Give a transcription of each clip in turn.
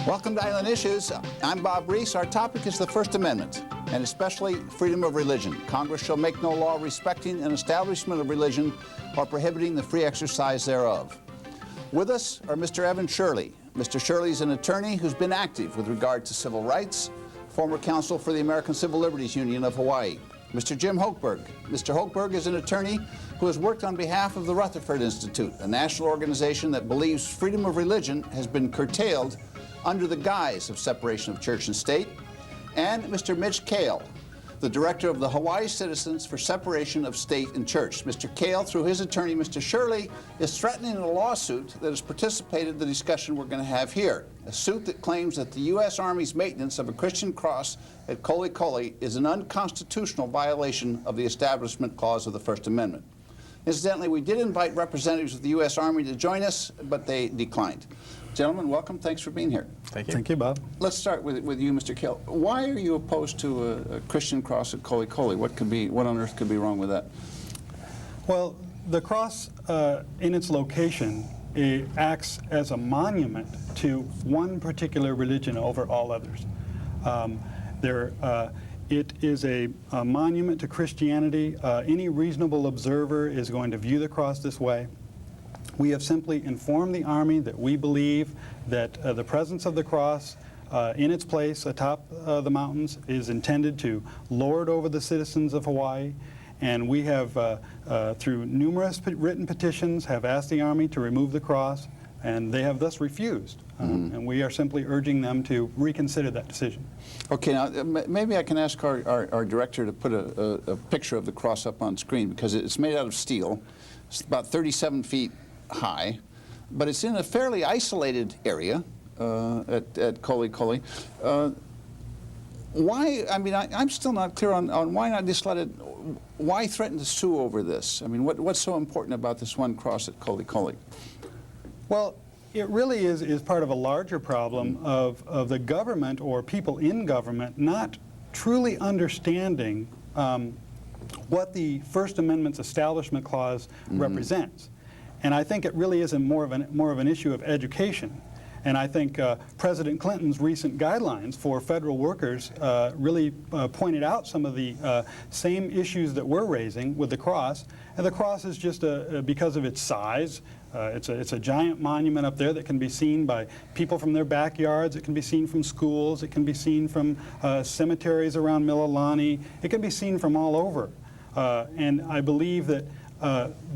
Welcome to Island Issues. I'm Bob Rees. Our topic is the First Amendment, and especially freedom of religion. Congress shall make no law respecting an establishment of religion or prohibiting the free exercise thereof. With us are Mr. Evan Shirley. Mr. Shirley is an attorney who's been active with regard to civil rights, former counsel for the American Civil Liberties Union of Hawaii. Mr. Jim Hockberg. Mr. Hockberg is an attorney who has worked on behalf of the Rutherford Institute, a national organization that believes freedom of religion has been curtailed under the guise of separation of church and state, and Mr. Mitch, the director of the Hawaii Citizens for Separation of State and Church. Mr. Kahle, through his attorney, Mr. Shirley, is threatening a lawsuit that has participated in the discussion we're going to have here, a suit that claims that the U.S. Army's maintenance of a Christian cross at KoleKole is an unconstitutional violation of the Establishment Clause of the First Amendment. Incidentally, we did invite representatives of the U.S. Army to join us, but they declined. Gentlemen, welcome. Thanks for being here. Thank you. Thank you, Bob. Let's start with you, Mr. Kahle. Why are you opposed to a Christian cross at KoleKole? What on earth could be wrong with that? Well, the cross, in its location, it acts as a monument to one particular religion over all others. It is a monument to Christianity. Any reasonable observer is going to view the cross this way. We have simply informed the Army that we believe that the presence of the cross in its place atop the mountains is intended to lord over the citizens of Hawaii, and we have, through numerous written petitions, have asked the Army to remove the cross, and they have thus refused. And we are simply urging them to reconsider that decision. Okay, now maybe I can ask our director to put a picture of the cross up on screen, because it's made out of steel. It's about 37 feet high, but it's in a fairly isolated area at KoleKole. Why, I mean, I'm still not clear on why not just let it, why threaten to sue over this? I mean, what's so important about this one cross at KoleKole? Well, it really is part of a larger problem of the government or people in government not truly understanding what the First Amendment's Establishment Clause represents. And I think it really is more of an issue of education. And I think President Clinton's recent guidelines for federal workers really pointed out some of the same issues that we're raising with the cross. And the cross is just, because of its size, it's a giant monument up there that can be seen by people from their backyards. It can be seen from schools. It can be seen from cemeteries around Mililani. It can be seen from all over. And I believe that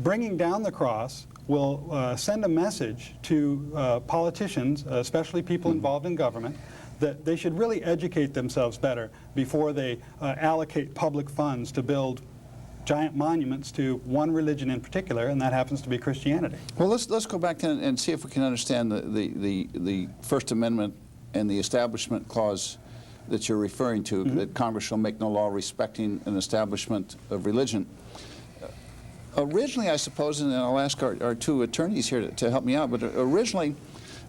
bringing down the cross will send a message to politicians, especially people involved in government, that they should really educate themselves better before they allocate public funds to build giant monuments to one religion in particular, and that happens to be Christianity. Well, let's go back and see if we can understand the First Amendment and the Establishment Clause that you're referring to, that Congress shall make no law respecting an establishment of religion. Originally, I suppose, and I'll ask our two attorneys here to help me out, but originally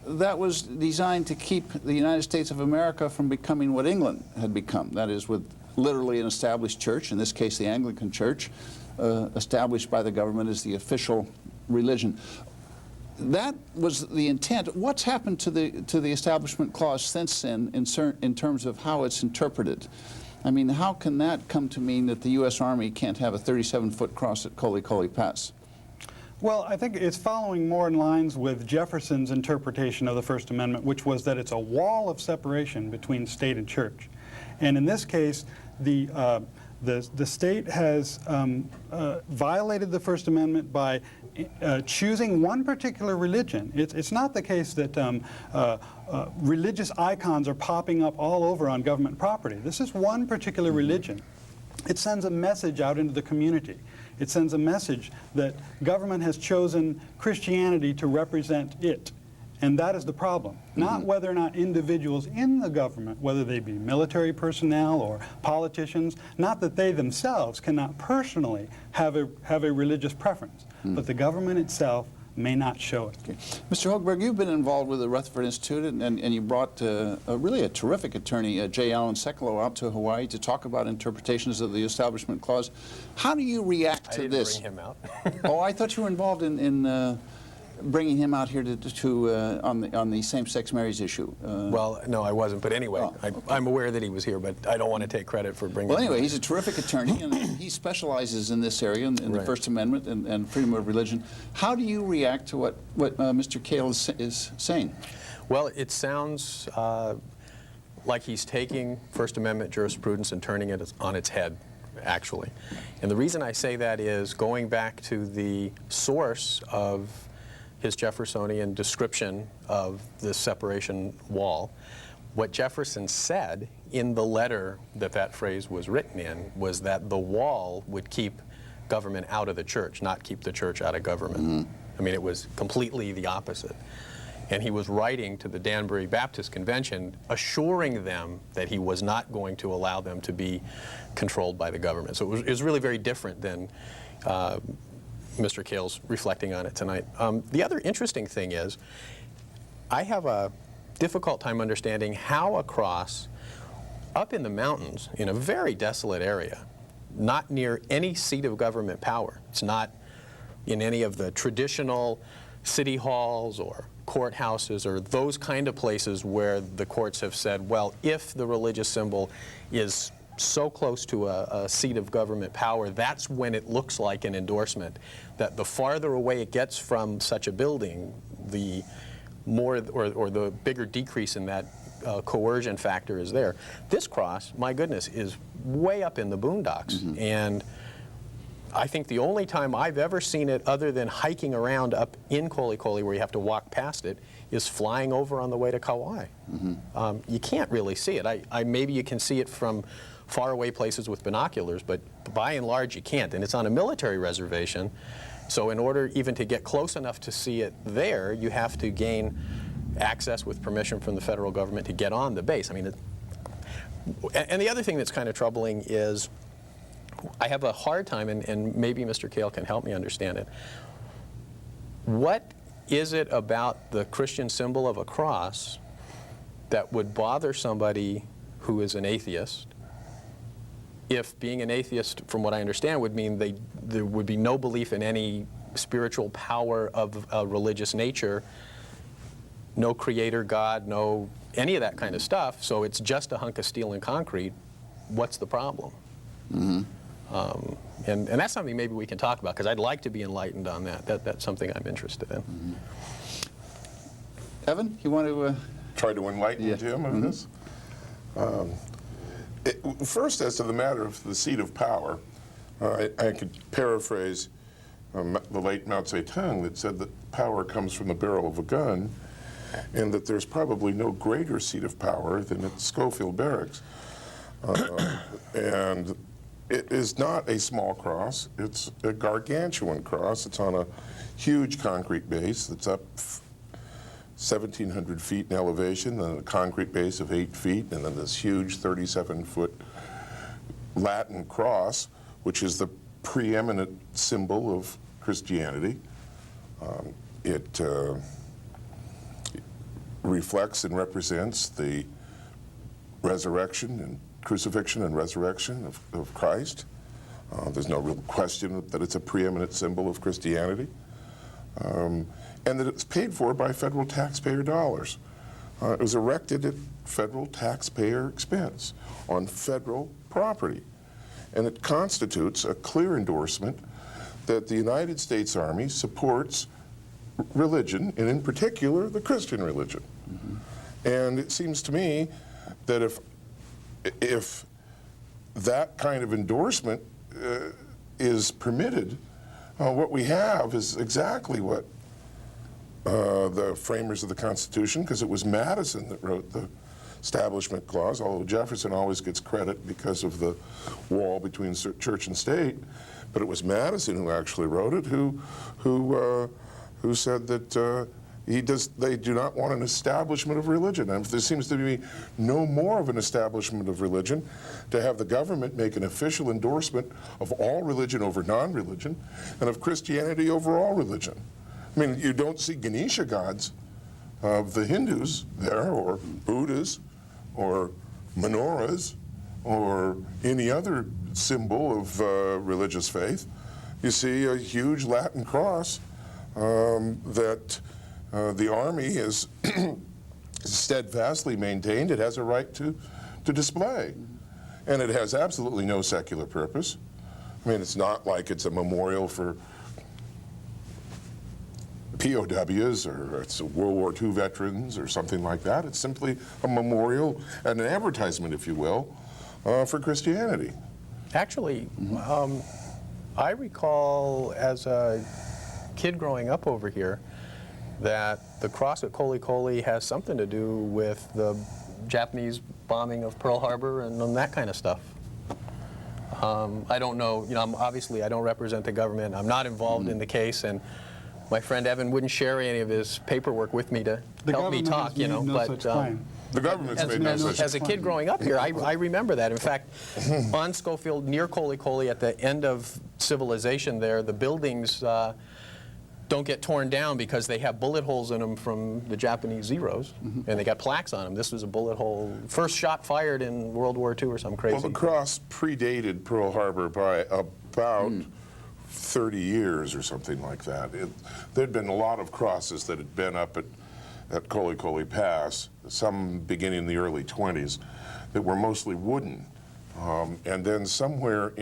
that was designed to keep the United States of America from becoming what England had become. That is, with literally an established church, in this case the Anglican Church, established by the government as the official religion. That was the intent. What's happened to the Establishment Clause since then in terms of how it's interpreted? I mean, how can that come to mean that the U.S. Army can't have a 37-foot cross at KoleKole Pass? Well, I think it's following more in lines with Jefferson's interpretation of the First Amendment, which was that it's a wall of separation between state and church. And in this case, the state has violated the First Amendment by choosing one particular religion. It's not the case that religious icons are popping up all over on government property. This is one particular religion. It sends a message out into the community. It sends a message that government has chosen Christianity to represent it. And that is the problem. Not whether or not individuals in the government, whether they be military personnel or politicians, not that they themselves cannot personally have a religious preference, but the government itself may not show it. Okay. Mr. Hockberg, you've been involved with the Rutherford Institute, and you brought really a terrific attorney, J. Allen Sekulow, out to Hawaii to talk about interpretations of the Establishment Clause. How do you react to this? I didn't bring him out. Oh, I thought you were involved in bringing him out here on the same-sex marriage issue? Well, no, I wasn't. But anyway, okay. I'm aware that he was here, but I don't want to take credit for bringing Well, him anyway, out. he's a terrific attorney, and he specializes in this area, in the Right. First Amendment and freedom of religion. How do you react to what Mr. Kahle is saying? Well, it sounds like he's taking First Amendment jurisprudence and turning it on its head, actually. And the reason I say that is going back to the source of his Jeffersonian description of the separation wall. What Jefferson said in the letter that phrase was written in was that the wall would keep government out of the church, not keep the church out of government. Mm-hmm. I mean, it was completely the opposite. And he was writing to the Danbury Baptist Convention, assuring them that he was not going to allow them to be controlled by the government. So it was really very different than Mr. Kahle's reflecting on it tonight. The other interesting thing is, I have a difficult time understanding how a cross up in the mountains, in a very desolate area, not near any seat of government power. It's not in any of the traditional city halls or courthouses or those kind of places where the courts have said, well, if the religious symbol is so close to a seat of government power, that's when it looks like an endorsement. That the farther away it gets from such a building, the more or the bigger decrease in that coercion factor is there. This cross, my goodness, is way up in the boondocks. Mm-hmm. And I think the only time I've ever seen it, other than hiking around up in KoleKole where you have to walk past it, is flying over on the way to Kauai. Mm-hmm. You can't really see it. Maybe you can see it from faraway places with binoculars, but by and large you can't. And it's on a military reservation, so in order even to get close enough to see it there, you have to gain access with permission from the federal government to get on the base. I mean, and the other thing that's kind of troubling is, I have a hard time, and maybe Mr. Kahle can help me understand it. What is it about the Christian symbol of a cross that would bother somebody who is an atheist, if being an atheist, from what I understand, would mean there would be no belief in any spiritual power of a religious nature, no creator God, no any of that kind of stuff, so it's just a hunk of steel and concrete? What's the problem? Mm-hmm. And that's something maybe we can talk about, because I'd like to be enlightened on that. That's something I'm interested in. Mm-hmm. Evan, you want to try to enlighten Jim on this? First, as to the matter of the seat of power, I could paraphrase the late Mao Zedong that said that power comes from the barrel of a gun, and that there's probably no greater seat of power than at Schofield Barracks. And it is not a small cross, it's a gargantuan cross. It's on a huge concrete base that's up 1,700 feet in elevation, then a concrete base of 8 feet, and then this huge 37-foot Latin cross, which is the preeminent symbol of Christianity. It reflects and represents the resurrection and crucifixion and resurrection of Christ. There's no real question that it's a preeminent symbol of Christianity. And that it's paid for by federal taxpayer dollars. It was erected at federal taxpayer expense on federal property. And it constitutes a clear endorsement that the United States Army supports religion, and in particular, the Christian religion. Mm-hmm. And it seems to me that if that kind of endorsement is permitted, what we have is exactly what the framers of the Constitution, because it was Madison that wrote the Establishment Clause, although Jefferson always gets credit because of the wall between church and state, but it was Madison who actually wrote it, who said that they do not want an establishment of religion. And there seems to be no more of an establishment of religion to have the government make an official endorsement of all religion over non-religion and of Christianity over all religion. I mean, you don't see Ganesha gods of the Hindus there, or Buddhas, or menorahs, or any other symbol of religious faith. You see a huge Latin cross that the Army is steadfastly maintained it has a right to display. And it has absolutely no secular purpose. I mean, it's not like it's a memorial for POWs or it's World War II veterans or something like that. It's simply a memorial and an advertisement, if you will, for Christianity. Actually, I recall as a kid growing up over here that the cross at KoleKole has something to do with the Japanese bombing of Pearl Harbor and that kind of stuff. I don't know, obviously I don't represent the government. I'm not involved in the case, and my friend Evan wouldn't share any of his paperwork with me to help me talk, Such claim. The government's made no such as a kid growing up here, I remember that. In fact, on Schofield, near KoleKole, at the end of civilization there, the buildings don't get torn down because they have bullet holes in them from the Japanese Zeros, and they got plaques on them. This was a bullet hole, first shot fired in World War II or something crazy. Well, the cross predated Pearl Harbor by about 30 years or something like that. There'd been a lot of crosses that had been up at KoleKole Pass, some beginning in the early 20s, that were mostly wooden. And then somewhere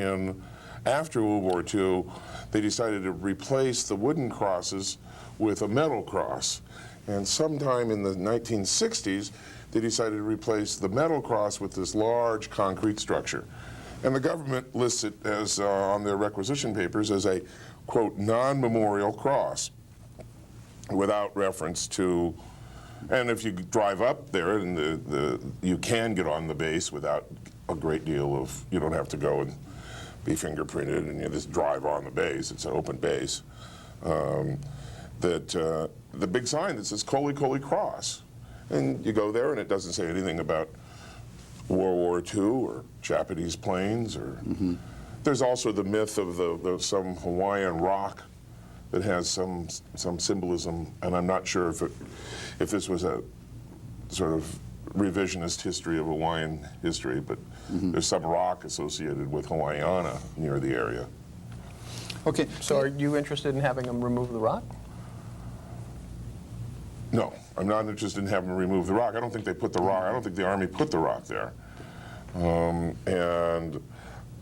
after World War II, they decided to replace the wooden crosses with a metal cross. And sometime in the 1960s, they decided to replace the metal cross with this large concrete structure. And the government lists it as, on their requisition papers, as a, quote, non-memorial cross, without reference to, and if you drive up there, and you can get on the base without a great deal of, you don't have to go and be fingerprinted and you just drive on the base. It's an open base. The big sign that says KoleKole Cross. And you go there and it doesn't say anything about World War II or Japanese planes. Or there's also the myth of some Hawaiian rock that has some symbolism, and I'm not sure if this was a sort of revisionist history of Hawaiian history, but there's some rock associated with Hawaiiana near the area. Okay. So are you interested in having them remove the rock? No, I'm not interested in having them remove the rock. I don't think they put the rock, I don't think the Army put the rock there. And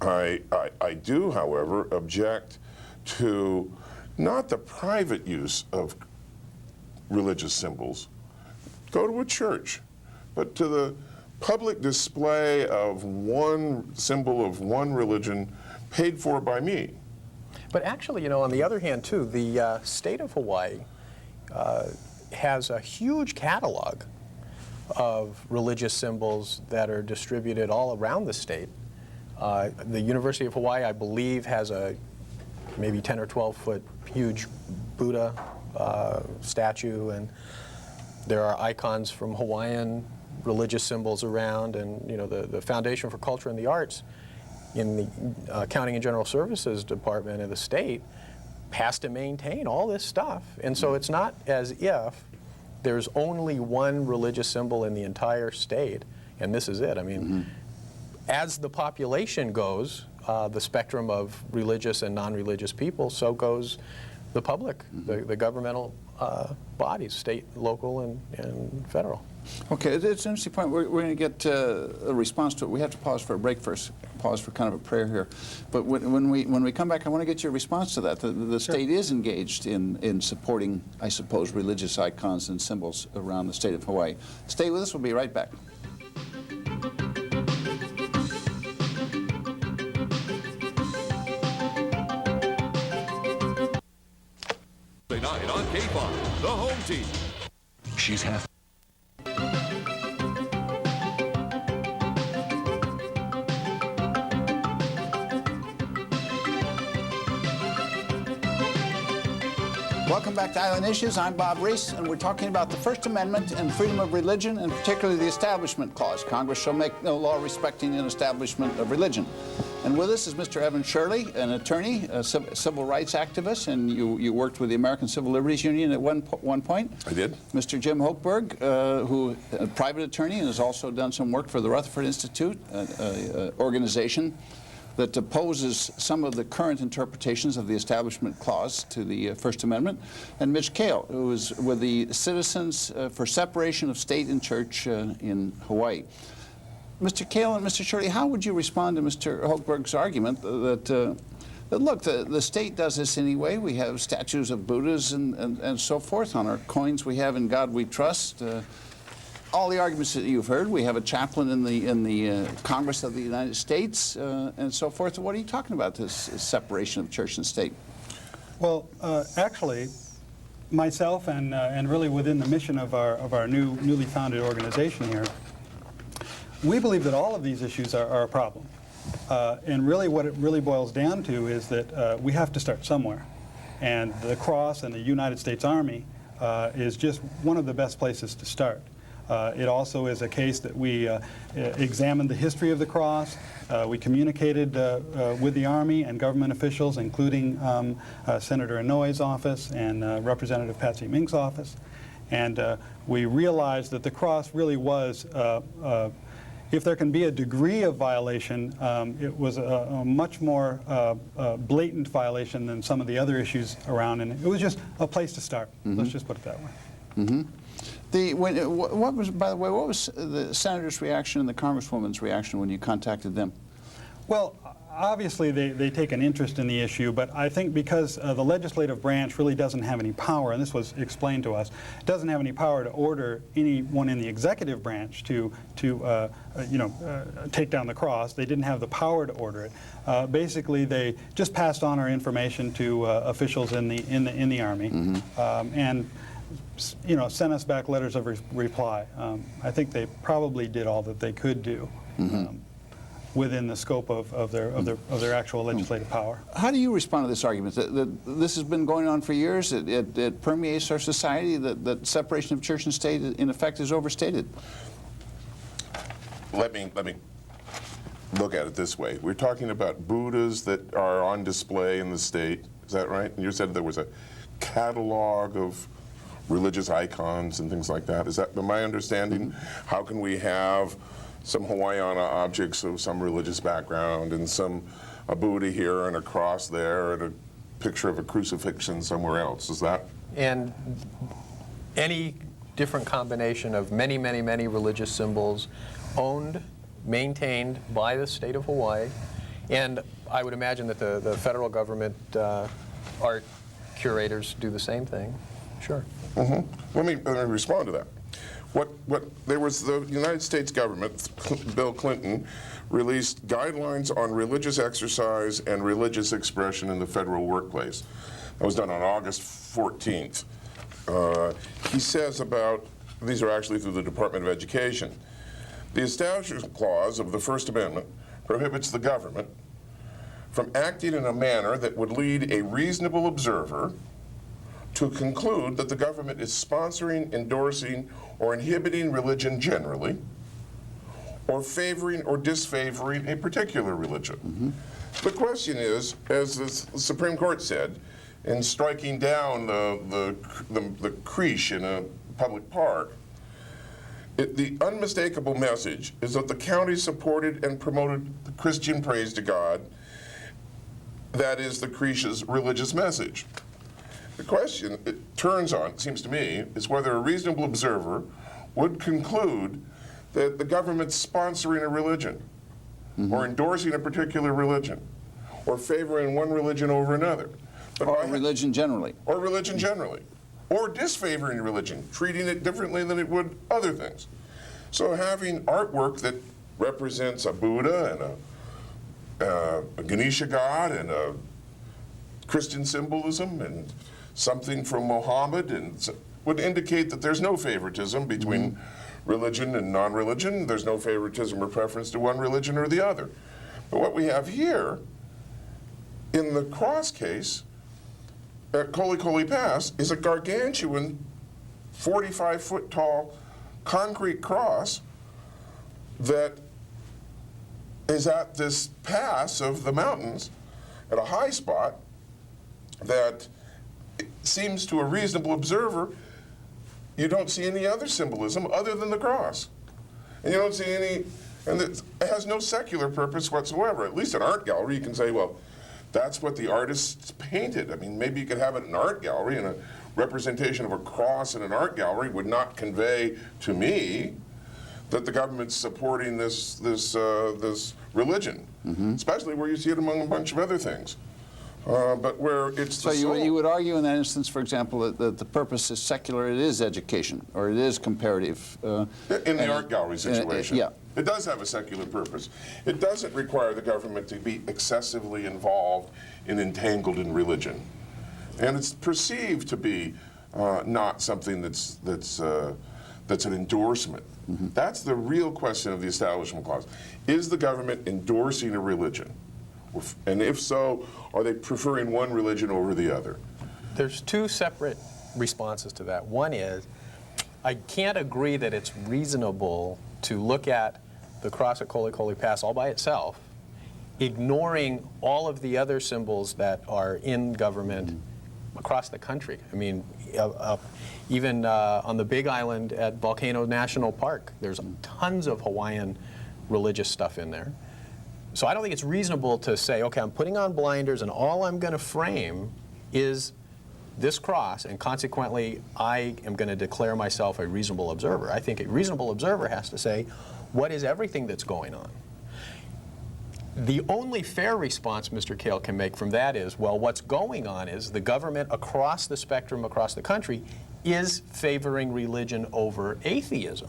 I do, however, object to not the private use of religious symbols. Go to a church, but to the public display of one symbol of one religion paid for by me. But actually, on the other hand, too, the state of Hawaii has a huge catalog of religious symbols that are distributed all around the state. The University of Hawaii, I believe, has a maybe 10 or 12 foot huge Buddha statue, and there are icons from Hawaiian religious symbols around, and the Foundation for Culture and the Arts in the Accounting and General Services Department of the state has to maintain all this stuff. And so it's not as if there's only one religious symbol in the entire state, and this is it. I mean, as the population goes, the spectrum of religious and non-religious people, so goes the public, the governmental bodies, state, local, and federal. Okay, it's an interesting point. We're going to get a response to it. We have to pause for a break first, pause for kind of a prayer here. But when we come back, I want to get your response to that. The state is engaged in supporting, I suppose, religious icons and symbols around the state of Hawaii. Stay with us. We'll be right back. Night on K-Pop, the home team. She's half. Welcome back to Island Issues. I'm Bob Rees, and we're talking about the First Amendment and freedom of religion, and particularly the Establishment Clause. Congress shall make no law respecting an establishment of religion. And with us is Mr. Evan Shirley, an attorney, a civil rights activist, and you worked with the American Civil Liberties Union at one point. I did. Mr. Jim Hockberg, who a private attorney and has also done some work for the Rutherford Institute, organization that opposes some of the current interpretations of the Establishment Clause to the First Amendment, and Mitch Kahle, who is with the Citizens for Separation of State and Church in Hawaii. Mr. Kahle and Mr. Shirley, how would you respond to Mr. Hockberg's argument that look, the state does this anyway. We have statues of Buddhas and so forth on our coins. We have "In God We Trust." All the arguments that you've heard. We have a chaplain in the Congress of the United States and so forth. What are you talking about, this separation of church and state? Well, actually, myself and really within the mission of our newly founded organization here, we believe that all of these issues are a problem. And really what it really boils down to is that we have to start somewhere. And the cross and the United States Army is just one of the best places to start. It also is a case that we examined the history of the cross. We communicated with the Army and government officials, including Senator Inouye's office and Representative Patsy Mink's office. And we realized that the cross really was, if there can be a degree of violation, it was a much more blatant violation than some of the other issues around, and it was just a place to start. Let's just put it that way. What was, by the way, what was the senator's reaction and the congresswoman's reaction when you contacted them? Well, obviously they take an interest in the issue, but I think because the legislative branch really doesn't have any power, and this was explained to us, doesn't have any power to order anyone in the executive branch to take down the cross. They didn't have the power to order it. Basically, they just passed on our information to officials in the Army, and sent us back letters of reply. I think they probably did all that they could do within the scope of their actual legislative power. How do you respond to this argument that this has been going on for years? It permeates our society. That separation of church and state, in effect, is overstated. Let me look at it this way. We're talking about Buddhas that are on display in the state. Is that right? And you said there was a catalog of religious icons and things like that. Is that my understanding? How can we have some Hawaiiana objects of some religious background and a Buddha here and a cross there and a picture of a crucifixion somewhere else? Is that? And any different combination of many, many, many religious symbols owned, maintained by the state of Hawaii, and I would imagine that the federal government art curators do the same thing. Sure. Let me respond to that. There was the United States government, Bill Clinton, released guidelines on religious exercise and religious expression in the federal workplace. That was done on August 14th. He says about, these are actually through the Department of Education, the Establishment Clause of the First Amendment prohibits the government from acting in a manner that would lead a reasonable observer to conclude that the government is sponsoring, endorsing, or inhibiting religion generally, or favoring or disfavoring a particular religion. The question is, as the Supreme Court said, in striking down the creche in a public park, the unmistakable message is that the county supported and promoted the Christian praise to God. That is the creche's religious message. The question it turns on, it seems to me, is whether a reasonable observer would conclude that the government's sponsoring a religion, or endorsing a particular religion, or favoring one religion over another. Or religion generally. Or religion generally. Or disfavoring religion, treating it differently than it would other things. So having artwork that represents a Buddha and a Ganesha god and a Christian symbolism and something from Muhammad and would indicate that there's no favoritism between religion and non-religion. There's no favoritism or preference to one religion or the other. But what we have here, in the cross case, at KoleKole Pass, is a gargantuan 45-foot tall concrete cross that is at this pass of the mountains at a high spot that seems to a reasonable observer you don't see any other symbolism other than the cross. And you don't see any And it has no secular purpose whatsoever. At least an art gallery, you can say, well, that's what the artists painted. I mean, maybe you could have it in an art gallery, and a representation of a cross in an art gallery would not convey to me that the government's supporting this religion, especially where you see it among a bunch of other things. But where it's So you would argue in that instance, for example, that the purpose is secular, it is education, or it is comparative. In the art gallery situation. Yeah. It does have a secular purpose. It doesn't require the government to be excessively involved and entangled in religion. And it's perceived to be not something that's an endorsement. That's the real question of the Establishment Clause. Is the government endorsing a religion? And if so, are they preferring one religion over the other? There's two separate responses to that. One is, I can't agree that it's reasonable to look at the cross at KoleKole Pass all by itself, ignoring all of the other symbols that are in government across the country. I mean, even on the Big Island at Volcano National Park, there's tons of Hawaiian religious stuff in there. So I don't think it's reasonable to say, okay, I'm putting on blinders and all I'm going to frame is this cross, and consequently I am going to declare myself a reasonable observer. I think a reasonable observer has to say, what is everything that's going on? The only fair response Mr. Kahle can make from that is, well, what's going on is the government across the spectrum, across the country, is favoring religion over atheism.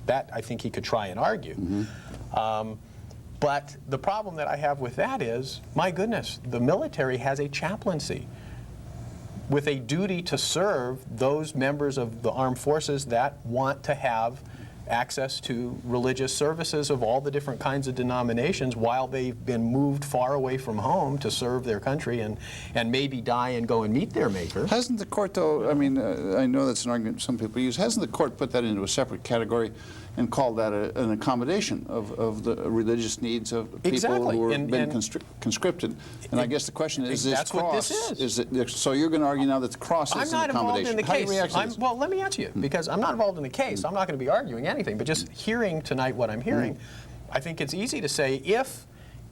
That I think he could try and argue. But the problem that I have with that is, my goodness, the military has a chaplaincy with a duty to serve those members of the armed forces that want to have access to religious services of all the different kinds of denominations while they've been moved far away from home to serve their country and maybe die and go and meet their maker. Hasn't the court, though, I mean, I know that's an argument some people use, hasn't the court put that into a separate category and called that an accommodation of the religious needs of people Exactly. who have been conscripted? And I guess the question is, this that's cross, what this is. So you're going to argue now that the cross is an accommodation? I'm not involved in the How do you case. react to this? Well, let me answer you, because I'm not involved in the case. I'm not going to be arguing anything, but just hearing tonight what I'm hearing, I think it's easy to say if,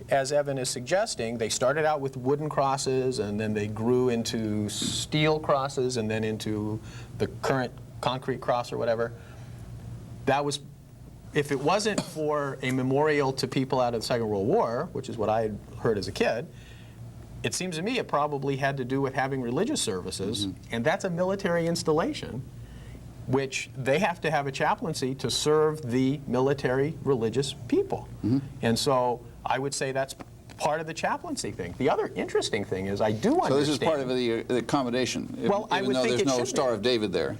as Evan is suggesting, they started out with wooden crosses and then they grew into steel crosses and then into the current concrete cross or whatever, that was, if it wasn't for a memorial to people out of the Second World War, which is what I had heard as a kid, it seems to me it probably had to do with having religious services, and that's a military installation, which they have to have a chaplaincy to serve the military religious people. And so I would say that's part of the chaplaincy thing. The other interesting thing is I do understand. So this is part of the accommodation, Well, I would think there's it no should Star be. of David there.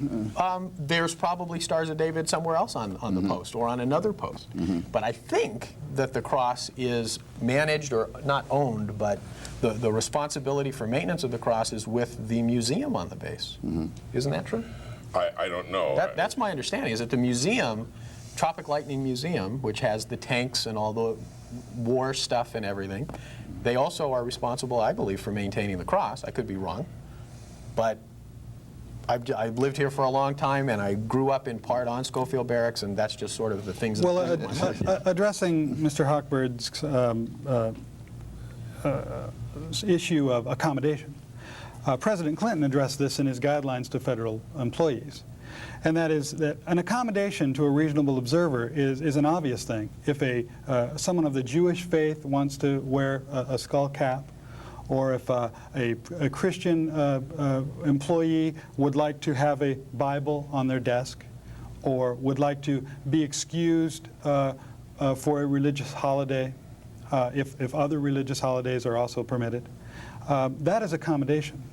There's probably Stars of David somewhere else on the post or on another post. But I think that the cross is managed, or not owned, but the responsibility for maintenance of the cross is with the museum on the base. Isn't that true? I don't know. That's my understanding, is that the museum, Tropic Lightning Museum, which has the tanks and all the war stuff and everything, they also are responsible, I believe, for maintaining the cross. I could be wrong, but I've lived here for a long time, and I grew up in part on Schofield Barracks, and that's just sort of the things that... Well, addressing Mr. Hockberg's issue of accommodation, President Clinton addressed this in his guidelines to federal employees. And that is that an accommodation to a reasonable observer is an obvious thing. If someone of the Jewish faith wants to wear a skull cap, or if a Christian employee would like to have a Bible on their desk, or would like to be excused for a religious holiday, if other religious holidays are also permitted, that is accommodation.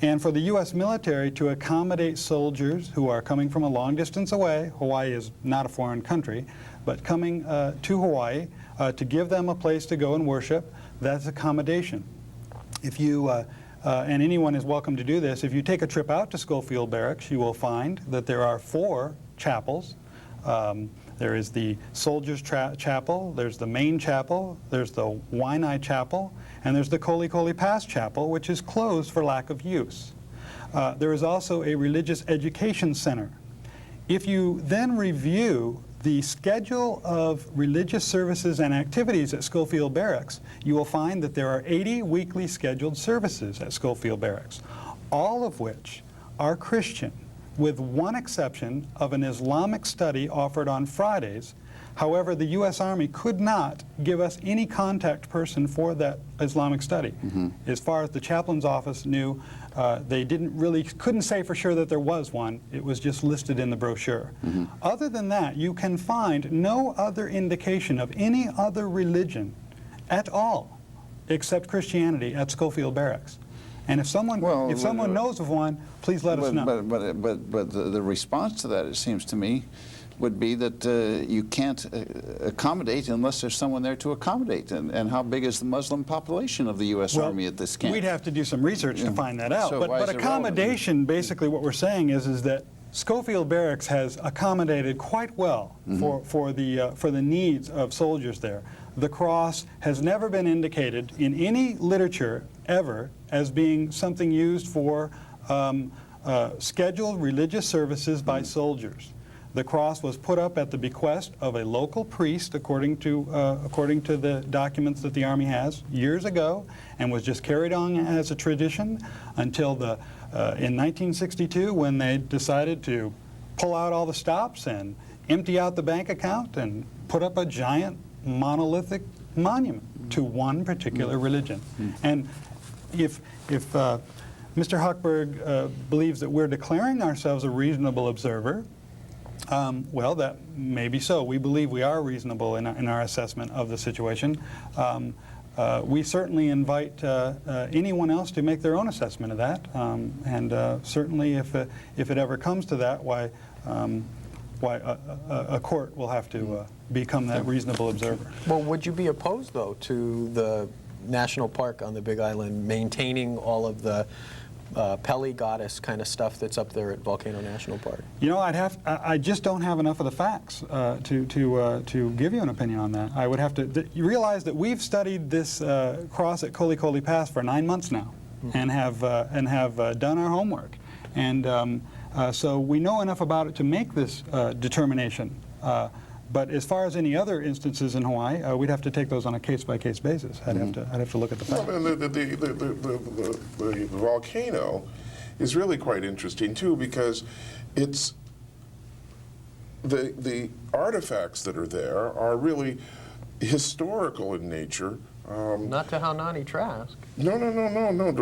And for the U.S. military to accommodate soldiers who are coming from a long distance away, Hawaii is not a foreign country, but coming to Hawaii to give them a place to go and worship, that's accommodation. If you, and anyone is welcome to do this, if you take a trip out to Schofield Barracks, you will find that there are 4 chapels. There is the Soldiers' Chapel, there's the main chapel, there's the Waianae Chapel, and there's the KoleKole Pass Chapel, which is closed for lack of use. There is also a religious education center. If you then review the schedule of religious services and activities at Schofield Barracks, you will find that there are 80 weekly scheduled services at Schofield Barracks, all of which are Christian, with one exception of an Islamic study offered on Fridays. However, the U.S. Army could not give us any contact person for that Islamic study. As far as the chaplain's office knew, they couldn't say for sure that there was one. It was just listed in the brochure. Other than that, you can find no other indication of any other religion at all except Christianity at Schofield Barracks. And if someone knows of one, please let us know. But the response to that, it seems to me, would be that you can't accommodate unless there's someone there to accommodate. And how big is the Muslim population of the U.S. Army at this camp? We'd have to do some research to find that out. So why But is it accommodation, basically what we're saying is that Schofield Barracks has accommodated quite well for the needs of soldiers there. The cross has never been indicated in any literature ever as being something used for scheduled religious services by soldiers. The cross was put up at the bequest of a local priest, according to the documents that the Army has, years ago, and was just carried on as a tradition until in 1962, when they decided to pull out all the stops and empty out the bank account and put up a giant monolithic monument to one particular religion. And if Mr. Hockberg believes that we're declaring ourselves a reasonable observer, well, that may be so. We believe we are reasonable in our assessment of the situation. We certainly invite anyone else to make their own assessment of that, and certainly if it ever comes to that, why a court will have to become that reasonable observer. Well, would you be opposed, though, to the national park on the Big Island maintaining all of the Pele goddess kind of stuff that's up there at Volcano National Park? You know, I just don't have enough of the facts to give you an opinion on that. I would have to. You realize that we've studied this cross at KoleKole Pass for 9 months now, and have done our homework, and so we know enough about it to make this determination. But as far as any other instances in Hawaii, we'd have to take those on a case-by-case basis. I'd have to look at the facts. Well, the volcano is really quite interesting too, because it's the artifacts that are there are really historical in nature. Not to Haunani Trask. No.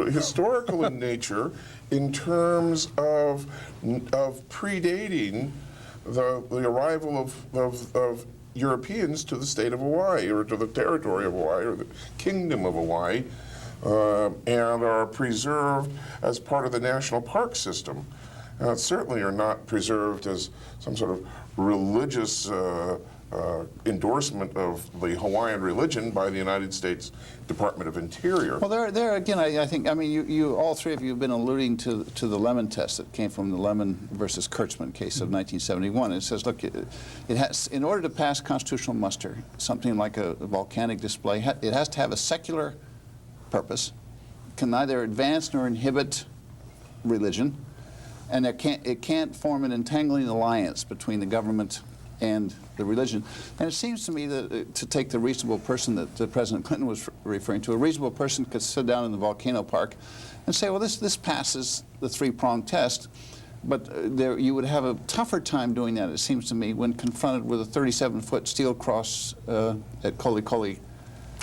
Historical in nature, in terms of predating the arrival of Europeans to the state of Hawaii, or to the territory of Hawaii, or the kingdom of Hawaii, and are preserved as part of the national park system. Certainly are not preserved as some sort of religious endorsement of the Hawaiian religion by the United States Department of Interior. Well, there again, I think, I mean, you all three of you have been alluding to the Lemon test that came from the Lemon versus Kurtzman case of 1971. It says, look, it has, in order to pass constitutional muster, something like a volcanic display, it has to have a secular purpose, can neither advance nor inhibit religion, and it can't form an entangling alliance between the government and the religion. And it seems to me that to take the reasonable person that President Clinton was referring to, a reasonable person could sit down in the volcano park and say, well, this passes the three-pronged test, but you would have a tougher time doing that, it seems to me, when confronted with a 37-foot steel cross at KoleKole.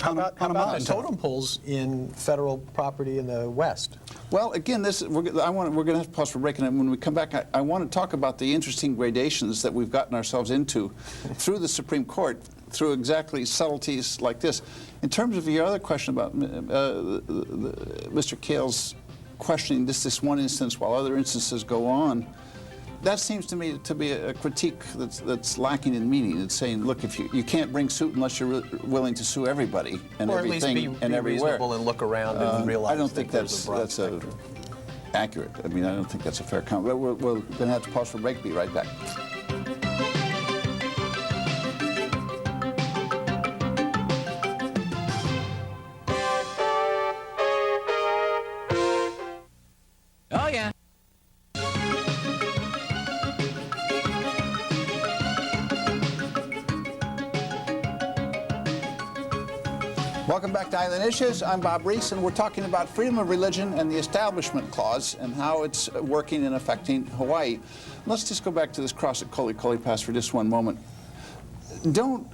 How about the totem poles in federal property in the West? Well, again, we're going to have to pause for break, and when we come back, I want to talk about the interesting gradations that we've gotten ourselves into through the Supreme Court, through exactly subtleties like this. In terms of your other question about Mr. Kahle's questioning this one instance while other instances go on, that seems to me to be a critique that's lacking in meaning. It's saying, look, if you can't bring suit unless you're willing to sue everybody and or everything at least be and everywhere. Reasonable and look around and realize. I don't think that's accurate. I mean, I don't think that's a fair comment. But we're going to have to pause for a break. Be right back. Oh, yeah. Welcome back to Island Issues. I'm Bob Rees, and we're talking about freedom of religion and the Establishment Clause and how it's working and affecting Hawaii. Let's just go back to this cross at KoleKole Pass for just one moment. Don't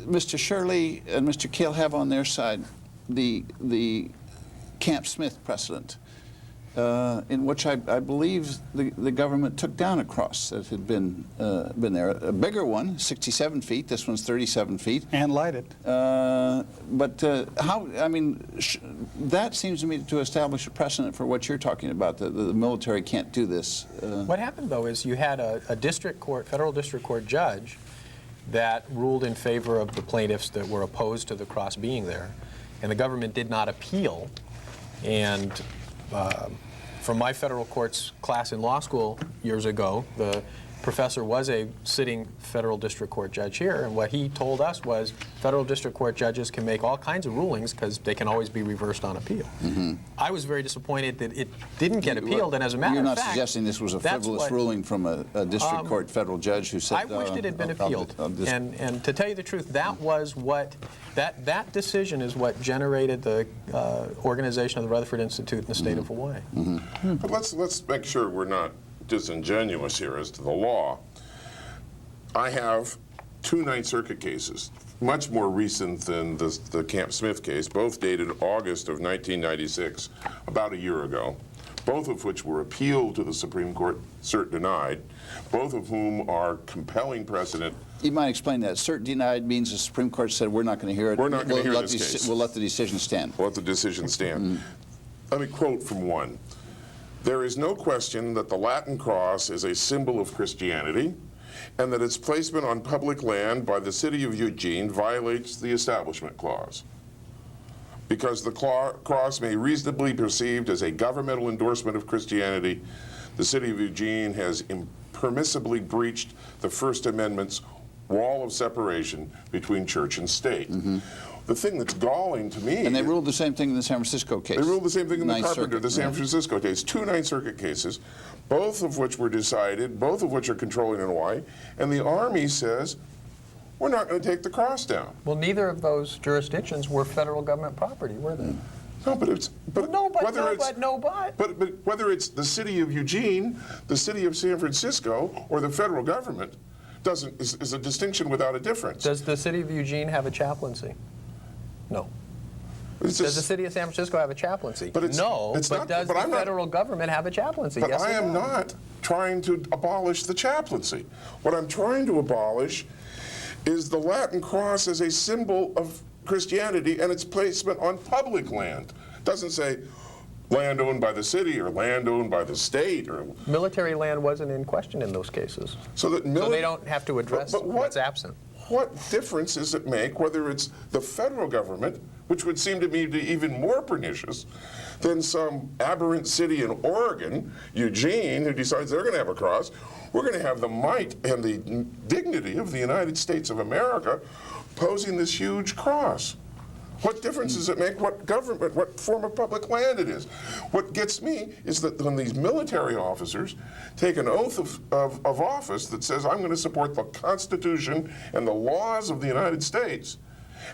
Mr. Shirley and Mr. Kahle have on their side the Camp Smith precedent, in which I believe the government took down a cross that had been there. A bigger one, 67 feet. This one's 37 feet. And light it. But how, I mean, that seems to me to establish a precedent for what you're talking about. The military can't do this. What happened, though, is you had a district court, federal district court judge that ruled in favor of the plaintiffs that were opposed to the cross being there. And the government did not appeal. And from my federal courts class in law school years ago, the professor was a sitting federal district court judge here, and what he told us was federal district court judges can make all kinds of rulings because they can always be reversed on appeal. Mm-hmm. I was very disappointed that it didn't get appealed, and as a matter of fact... You're not suggesting this was a frivolous ruling from a district court federal judge who said... I wished it had been appealed, and to tell you the truth, that was what... That decision is what generated the organization of the Rutherford Institute in the state of Hawaii. Mm-hmm. But let's make sure we're not disingenuous here as to the law. I have 2 Ninth Circuit cases, much more recent than the Camp Smith case, both dated August of 1996, about a year ago, both of which were appealed to the Supreme Court, cert denied, both of whom are compelling precedent. You might explain that. Cert denied means the Supreme Court said we're not going to hear it. We're not going to hear this case. We'll let the decision stand. We'll let the decision stand. Let me quote from one. "There is no question that the Latin cross is a symbol of Christianity and that its placement on public land by the city of Eugene violates the Establishment Clause. Because the cross may reasonably be perceived as a governmental endorsement of Christianity, the city of Eugene has impermissibly breached the First Amendment's wall of separation between church and state." The thing that's galling to me... And they ruled the same thing in the San Francisco case. They ruled the same thing in the Ninth Carpenter, Circuit, the San Francisco case. 2 Ninth Circuit cases, both of which were decided, both of which are controlling in Hawaii, and the Army says, we're not going to take the cross down. Well, neither of those jurisdictions were federal government property, were they? No, but it's... But whether it's the city of Eugene, the city of San Francisco, or the federal government, is a distinction without a difference. Does the city of Eugene have a chaplaincy? No. Does the city of San Francisco have a chaplaincy? No, but does the federal government have a chaplaincy? But yes, I am not trying to abolish the chaplaincy. What I'm trying to abolish is the Latin cross as a symbol of Christianity and its placement on public land. It doesn't say land owned by the city or land owned by the state. Or military land wasn't in question in those cases. So they don't have to address what's absent. What difference does it make whether it's the federal government, which would seem to me to be even more pernicious than some aberrant city in Oregon, Eugene, who decides they're going to have a cross? We're going to have the might and the dignity of the United States of America posing this huge cross. What difference does it make what government, what form of public land it is? What gets me is that when these military officers take an oath of office that says, I'm going to support the Constitution and the laws of the United States,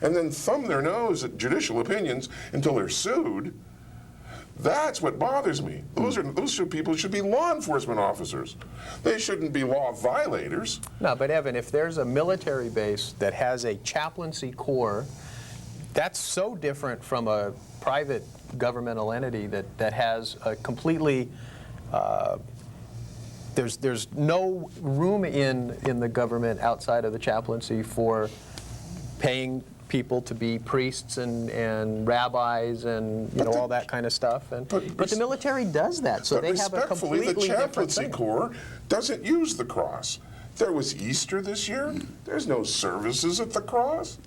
and then thumb their nose at judicial opinions until they're sued, that's what bothers me. Those people should be law enforcement officers. They shouldn't be law violators. No, but Evan, if there's a military base that has a chaplaincy corps, that's so different from a private governmental entity that has a completely, there's no room in the government outside of the chaplaincy for paying people to be priests and rabbis and all that kind of stuff. But the military does that, so they have a completely different thing. The chaplaincy corps doesn't use the cross. There was Easter this year. There's no services at the cross.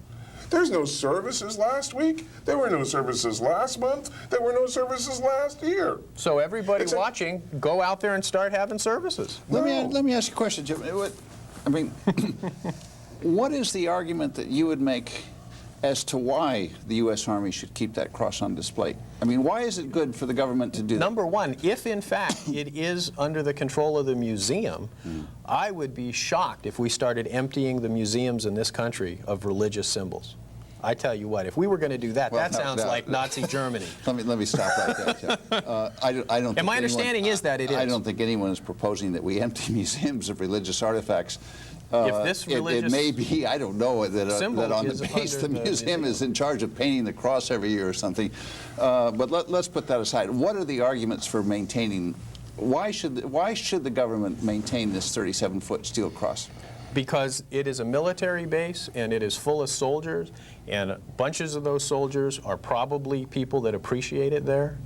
There's no services last week. There were no services last month. There were no services last year. So everybody watching, go out there and start having services. Let me ask you a question, Jim. I mean, what is the argument that you would make as to why the U.S. Army should keep that cross on display? I mean, why is it good for the government to do that? Number one, if in fact it is under the control of the museum, I would be shocked if we started emptying the museums in this country of religious symbols. I tell you what, if we were going to do that, Well, that sounds like Nazi Germany. Let me stop right there, Jeff. I don't And think my understanding is that it is. I don't think anyone is proposing that we empty museums of religious artifacts. If this It religious may be, I don't know, that on is the base the under the museum is in charge of painting the cross every year or something. But let's put that aside. What are the arguments for maintaining? Why should the government maintain this 37-foot steel cross? Because it is a military base and it is full of soldiers, and bunches of those soldiers are probably people that appreciate it there.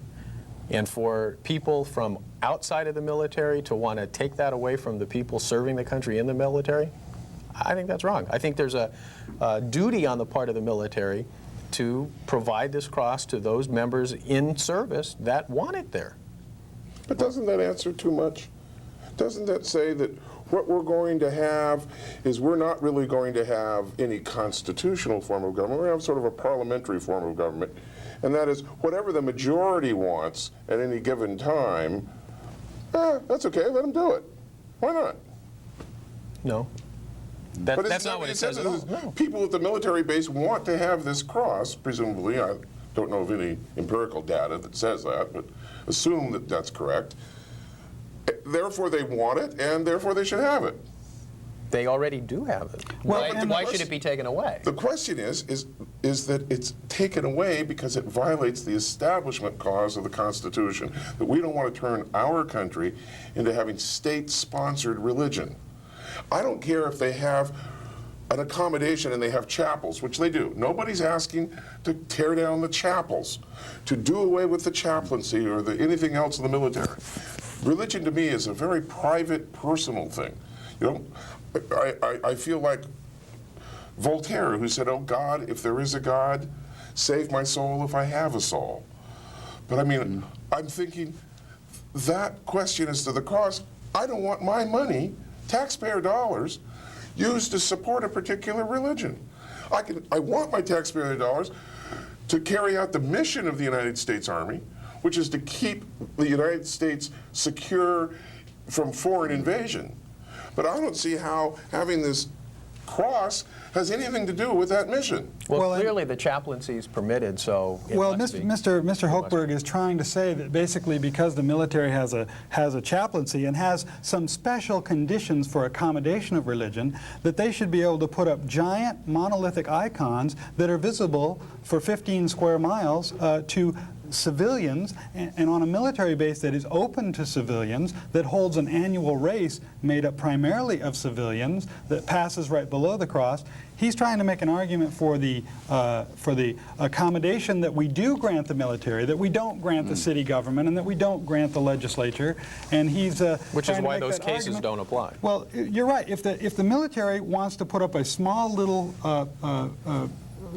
And for people from outside of the military to want to take that away from the people serving the country in the military, I think that's wrong. I think there's a duty on the part of the military to provide this cross to those members in service that want it there. But doesn't that answer too much? Doesn't that say that what we're going to have is we're not really going to have any constitutional form of government. We're going to have sort of a parliamentary form of government. And that is whatever the majority wants at any given time, that's okay, let them do it. Why not? No. That's not what it says at all. No. People at the military base want to have this cross, presumably. I don't know of any empirical data that says that, but assume that that's correct. Therefore, they want it, and therefore they should have it. They already do have it. Well, Why should it be taken away? The question is that it's taken away because it violates the establishment clause of the Constitution, that we don't want to turn our country into having state-sponsored religion. I don't care if they have an accommodation and they have chapels, which they do. Nobody's asking to tear down the chapels, to do away with the chaplaincy or anything else in the military. Religion to me is a very private, personal thing. You know, I feel like Voltaire, who said, "Oh God, if there is a God, save my soul if I have a soul." But I mean, I'm thinking that question as to the cross, I don't want my money, taxpayer dollars, used to support a particular religion. I want my taxpayer dollars to carry out the mission of the United States Army, which is to keep the United States secure from foreign invasion. But I don't see how having this cross has anything to do with that mission. Well, Well, clearly the chaplaincy is permitted, so it Well, must be. Mr. Hockberg is trying to say that basically because the military has a chaplaincy and has some special conditions for accommodation of religion, that they should be able to put up giant monolithic icons that are visible for 15 square miles to civilians, and on a military base that is open to civilians, that holds an annual race made up primarily of civilians that passes right below the cross. He's trying to make an argument for the accommodation that we do grant the military, that we don't grant the city government, and that we don't grant the legislature. And he's Which is trying to why make those that cases argument. don't apply. Well, you're right. If the military wants to put up a small little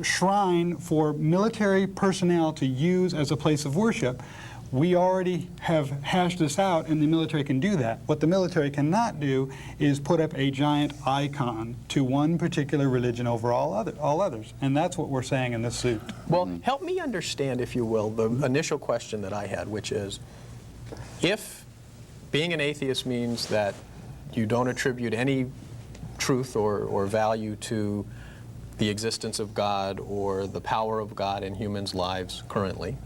shrine for military personnel to use as a place of worship, we already have hashed this out, and the military can do that. What the military cannot do is put up a giant icon to one particular religion over all others, and that's what we're saying in this suit. Well, help me understand, if you will, the initial question that I had, which is, if being an atheist means that you don't attribute any truth or value to the existence of God or the power of God in humans' lives currently,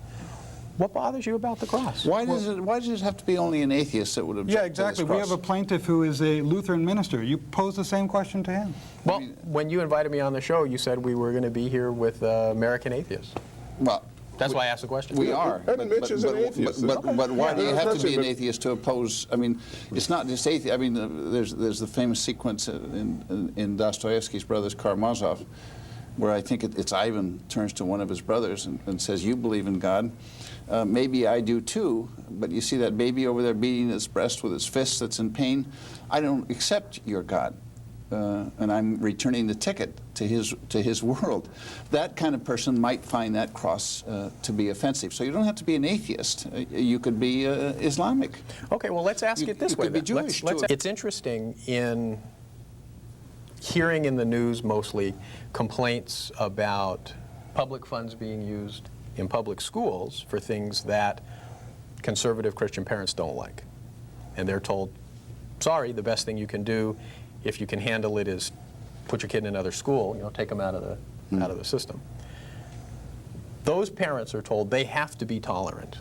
what bothers you about the cross? Why does it have to be only an atheist that would object Yeah, to exactly. this We cross? have a plaintiff who is a Lutheran minister. You pose the same question to him. Well, when you invited me on the show, you said we were going to be here with American atheists. Well, That's why I asked the question. we are. And Mitch is an atheist. But why do you have to be an But- atheist to oppose? I mean, it's not just atheist. I mean, there's the famous sequence in Dostoevsky's Brothers Karamazov, where I think it's Ivan turns to one of his brothers and says, "You believe in God. Maybe I do too, but you see that baby over there beating its breast with its fist that's in pain? I don't accept your God, and I'm returning the ticket to his world." That kind of person might find that cross to be offensive. So you don't have to be an atheist. You could be Islamic. Okay, well, let's ask it this you way. could be then. Jewish, Let's- too. It's interesting in hearing in the news mostly complaints about public funds being used in public schools for things that conservative Christian parents don't like. And they're told, sorry, the best thing you can do if you can handle it is put your kid in another school, take them out of the system. those parents are told they have to be tolerant.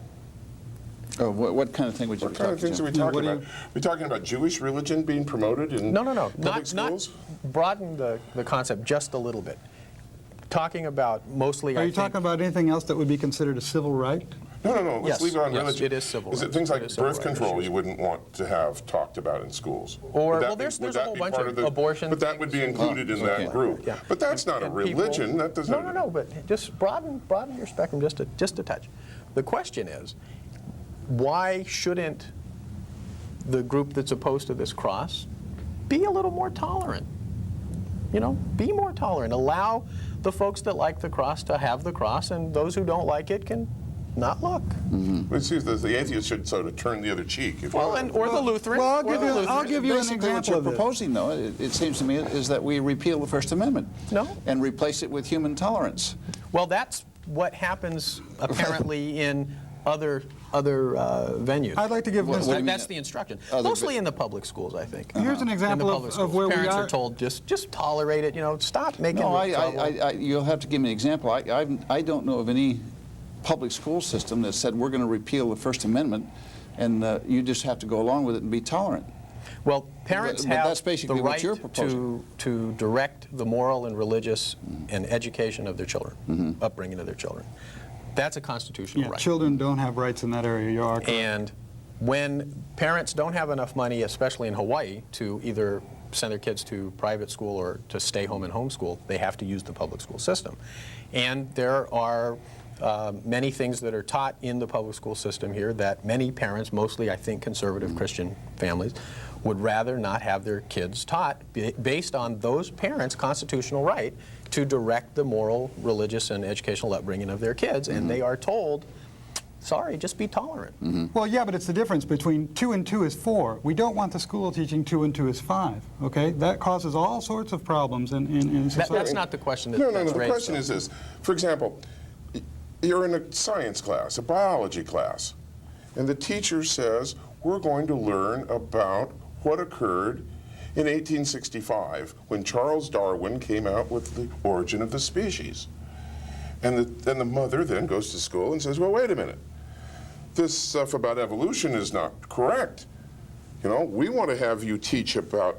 Oh, what kind of thing would you be What kind of talking things are we about? talking about? We talking about Jewish religion being promoted in No, public schools? broaden the concept just a little bit. Talking about mostly, Are I you think, talking about anything else that would be considered a civil right? No. Let's Yes, leave it on yes, religion. it is civil Is it rights. things It like is civil birth rights control issues. you wouldn't want to have talked about in schools? Or, Would that well, be- there's would a that whole be bunch part of the- abortion But that would be included in okay. that group. Yeah. But that's not a And people- religion. That doesn't. No, but just broaden your spectrum just a touch. The question is, why shouldn't the group that's opposed to this cross be a little more tolerant? You know, be more tolerant. Allow the folks that like the cross to have the cross, and those who don't like it can not look. It seems that the atheist should sort of turn the other cheek. If Well, or the Lutheran. Well, or the Lutheran. I'll give you an Basically, what example you're of this. proposing, though, it seems to me, is that we repeal the First Amendment. No. And replace it with human tolerance. Well, that's what happens apparently in other venues. I'd like to give this. What do you mean? That's the instruction. Other Mostly in the public schools, I think. Here's an example in the public of schools. where we Parents are. are told just tolerate it. You know, stop making No, trouble. you'll have to give me an example. I don't know of any public school system that said we're going to repeal the First Amendment, and you just have to go along with it and be tolerant. Well, parents But have that's basically the what right you're proposing. to direct the moral and religious and education of their children, upbringing of their children. That's a constitutional Yeah, right. children don't have rights in that area. You are correct. And when parents don't have enough money, especially in Hawaii, to either send their kids to private school or to stay home and homeschool, they have to use the public school system. And there are many things that are taught in the public school system here that many parents, mostly I think conservative Christian families, would rather not have their kids taught based on those parents' constitutional right to direct the moral, religious, and educational upbringing of their kids. And they are told, sorry, just be tolerant. Well, yeah, but it's the difference between 2 and 2 is 4. We don't want the school teaching 2 and 2 is 5, okay? That causes all sorts of problems in society. That's not the question No. that's The raised, question though. is this. For example, you're in a science class, a biology class, and the teacher says, we're going to learn about what occurred in 1865 when Charles Darwin came out with the origin of the species. And then the mother then goes to school and says, well, wait a minute. This stuff about evolution is not correct. You know, we want to have you teach about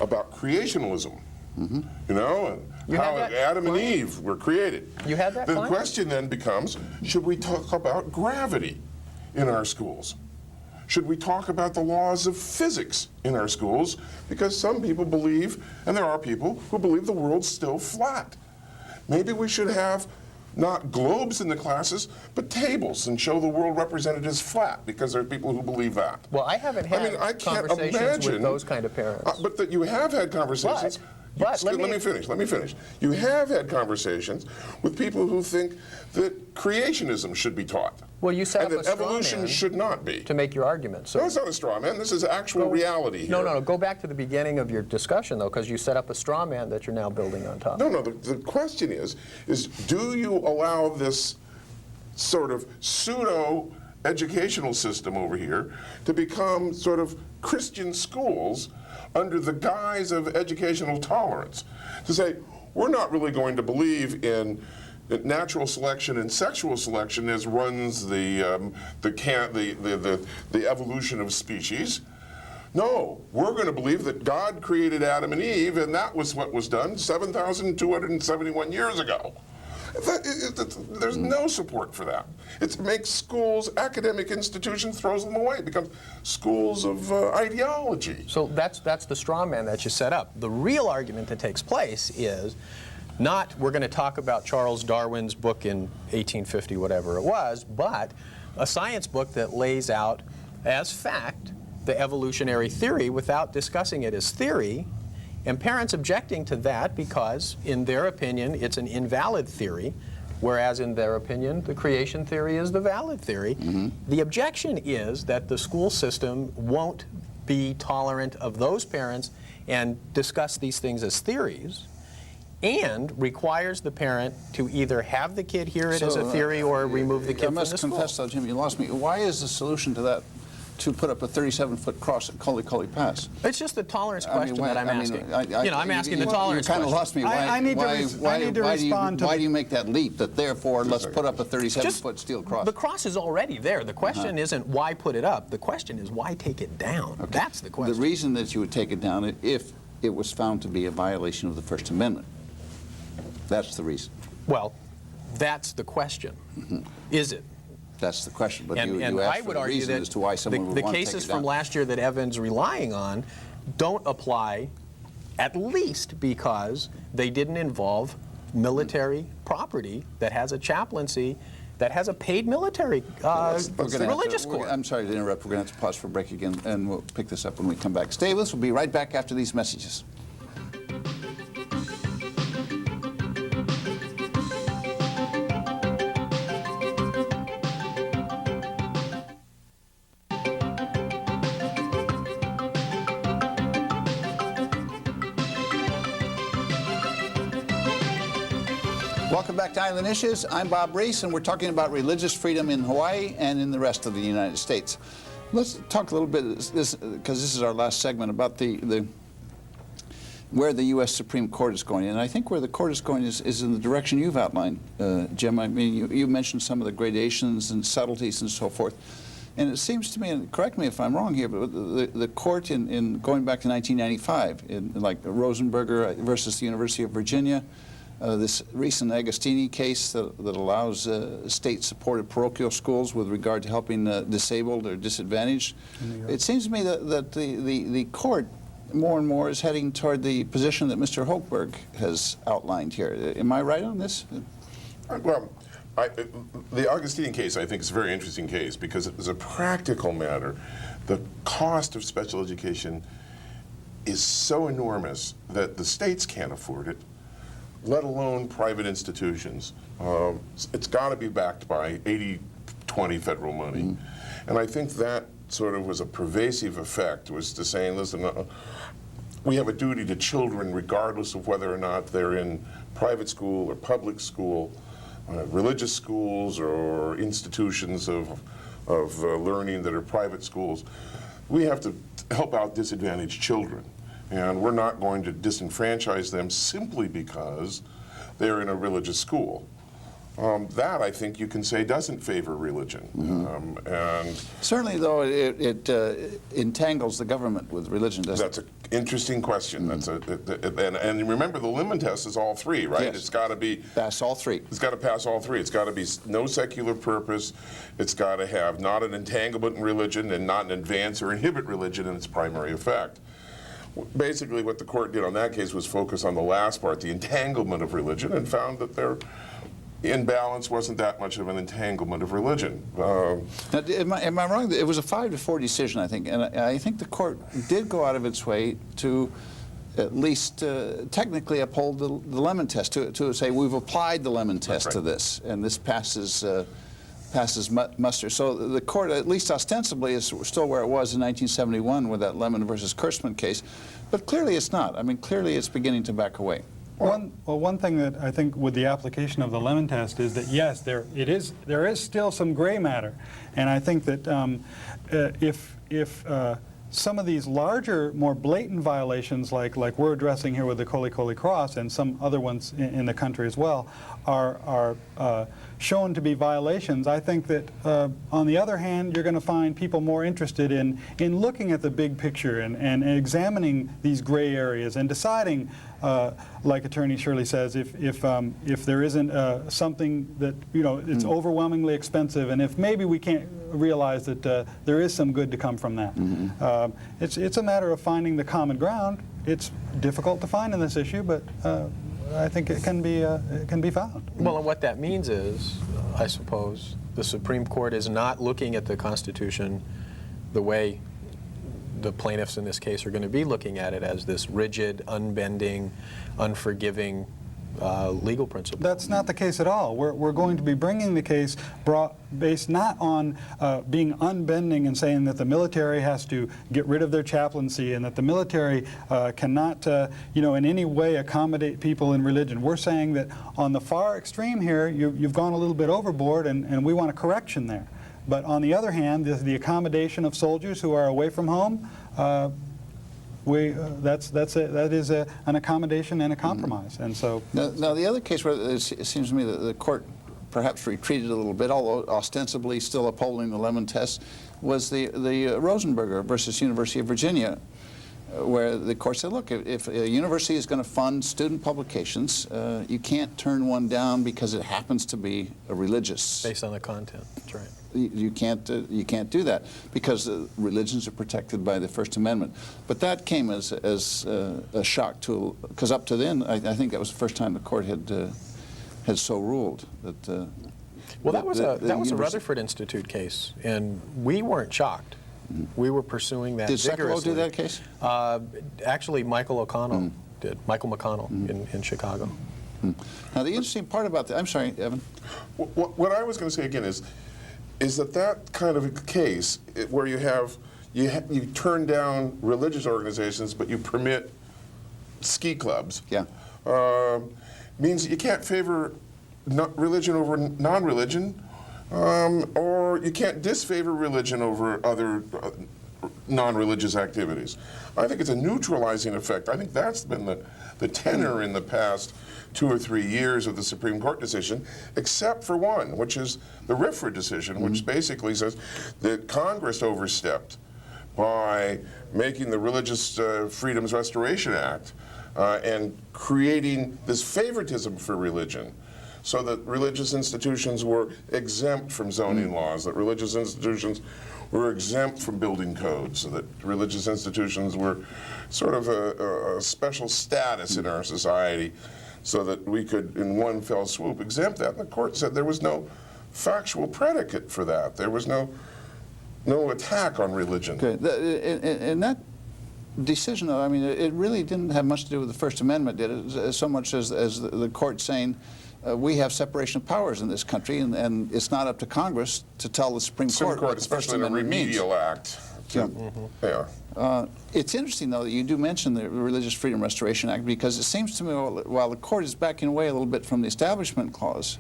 creationalism. You know, and You how had that Adam and client? Eve were created. You had that The client? question then becomes, should we talk about gravity in our schools? Should we talk about the laws of physics in our schools? Because some people believe, and there are people who believe the world's still flat. Maybe we should have not globes in the classes, but tables and show the world represented as flat, because there are people who believe that. Well, I haven't had I can't conversations imagine, with those kind of parents. but that you have had conversations. But let me finish. You have had conversations with people who think that creationism should be taught. Well, you set and up a that straw evolution man should not be. to make your argument. So No, it's not a straw man. This is actual reality here. No. Go back to the beginning of your discussion, though, because you set up a straw man that you're now building on top. No. The question is do you allow this sort of pseudo educational system over here to become sort of Christian schools under the guise of educational tolerance? To say, we're not really going to believe in natural selection and sexual selection as runs the evolution of species. No, we're going to believe that God created Adam and Eve, and that was what was done 7,271 years ago. There's no support for that. It makes schools, academic institutions, throws them away. It becomes schools of ideology. So that's the straw man that you set up. The real argument that takes place is not we're going to talk about Charles Darwin's book in 1850, whatever it was, but a science book that lays out as fact the evolutionary theory without discussing it as theory, and parents objecting to that because, in their opinion, it's an invalid theory, whereas in their opinion, the creation theory is the valid theory. The objection is that the school system won't be tolerant of those parents and discuss these things as theories, and requires the parent to either have the kid hear it as a theory or remove the kid I from the must school. confess, though, Jim, you lost me. Why is the solution to that to put up a 37-foot cross at KoleKole Pass? It's just the tolerance I mean, question that I'm asking. I'm asking the tolerance You kind of question. lost me. I need to respond to Why the- do you make that leap that therefore let's put up a 37-foot steel cross? The cross is already there. The question isn't why put it up. The question is why take it down. Okay. That's the question. The reason that you would take it down if it was found to be a violation of the First Amendment. That's the reason. Well, that's the question. Is it? That's the question. But you And I asked for would the argue reason that as to why someone would the want to take cases it down. from last year that Evan's relying on don't apply, at least because they didn't involve military property that has a chaplaincy, that has a paid military religious corps. I'm sorry to interrupt. We're going to have to pause for a break again, and we'll pick this up when we come back. Stay with us. We'll be right back after these messages. Welcome back to Island Issues. I'm Bob Rees, and we're talking about religious freedom in Hawaii and in the rest of the United States. Let's talk a little bit, because this is our last segment, about where the U.S. Supreme Court is going. And I think where the court is going is in the direction you've outlined, Jim. I mean, you mentioned some of the gradations and subtleties and so forth. And it seems to me, and correct me if I'm wrong here, but the court in going back to 1995, in like Rosenberger versus the University of Virginia, this recent Agostini case that allows state-supported parochial schools with regard to helping disabled or disadvantaged. It seems to me that the court more and more is heading toward the position that Mr. Hockberg has outlined here. Am I right on this? Well, the Agostini case, I think, is a very interesting case because as a practical matter, the cost of special education is so enormous that the states can't afford it, let alone private institutions. It's got to be backed by 80-20 federal money. And I think that sort of was a pervasive effect, was to saying, listen, we have a duty to children regardless of whether or not they're in private school or public school, religious schools or institutions of learning that are private schools. We have to help out disadvantaged children. And we're not going to disenfranchise them simply because they're in a religious school. That, I think, you can say doesn't favor religion. And certainly, though, it entangles the government with religion, doesn't it? that's an interesting question. That's and remember, the Lemon test is all three, right? Yes. It's got to be Pass all three. It's got to pass all three. It's got to be no secular purpose. It's got to have not an entanglement in religion and not an advance or inhibit religion in its primary effect. Basically, what the court did on that case was focus on the last part, the entanglement of religion, and found that their imbalance wasn't that much of an entanglement of religion. Now, am I wrong? It was a 5-4 decision, I think, and I think the court did go out of its way to at least technically uphold the Lemon test, to say we've applied the Lemon test to this, and this passes muster. So the court, at least ostensibly, is still where it was in 1971 with that Lemon versus Kurtzman case, but clearly it's not. I mean, clearly it's beginning to back away. One thing that I think with the application of the Lemon test is that yes, there is still some gray matter, and I think that if some of these larger, more blatant violations, like we're addressing here with the KoleKole Cross and some other ones in the country as well, are shown to be violations, I think that on the other hand, you're going to find people more interested in looking at the big picture and examining these gray areas and deciding, like Attorney Shirley says, if there isn't something that, you know, it's overwhelmingly expensive, and if maybe we can't realize that there is some good to come from that. It's a matter of finding the common ground. It's difficult to find in this issue, but I think it can be found. Well, and what that means is, I suppose, the Supreme Court is not looking at the Constitution the way the plaintiffs in this case are going to be looking at it, as this rigid, unbending, unforgiving legal principle. That's not the case at all. We're going to be bringing the case based not on being unbending and saying that the military has to get rid of their chaplaincy and that the military cannot, you know, in any way accommodate people in religion. We're saying that on the far extreme here, you've gone a little bit overboard, and we want a correction there. But on the other hand, the accommodation of soldiers who are away from home, that is an accommodation and a compromise. And so now the other case where it seems to me that the court perhaps retreated a little bit, although ostensibly still upholding the Lemon test, was the Rosenberger versus University of Virginia, where the court said, look, if a university is going to fund student publications, you can't turn one down because it happens to be a religious. Based on the content, that's right. You can't do that because religions are protected by the First Amendment. But that came as a shock to, because up to then, I think that was the first time the court had so ruled that. Well, that was a Rutherford Institute case, and we weren't shocked. We were pursuing that vigorously. Did Sekelo do that case? Actually, Michael O'Connell did. Michael McConnell in Chicago. Now, the interesting part about that, I'm sorry, Evan. What I was going to say again is that kind of a case where you turn down religious organizations, but you permit ski clubs. Yeah. Means that you can't favor religion over non-religion, or you can't disfavor religion over other non-religious activities. I think it's a neutralizing effect. I think that's been the tenor in the past 2 or 3 years of the Supreme Court decision, except for one, which is the Rifford decision, which basically says that Congress overstepped by making the Religious Freedoms Restoration Act and creating this favoritism for religion, so that religious institutions were exempt from zoning laws, that religious institutions were exempt from building codes, so that religious institutions were sort of a special status in our society, so that we could, in one fell swoop, exempt that. And the court said there was no factual predicate for that. There was no attack on religion. Okay. And that decision, though, I mean, it really didn't have much to do with the First Amendment, did it? So much as the court saying, we have separation of powers in this country, and it's not up to Congress to tell the Supreme Court what the First especially in a Amendment means. remedial act. Yeah. It's interesting, though, that you do mention the Religious Freedom Restoration Act, because it seems to me, while the court is backing away a little bit from the Establishment Clause,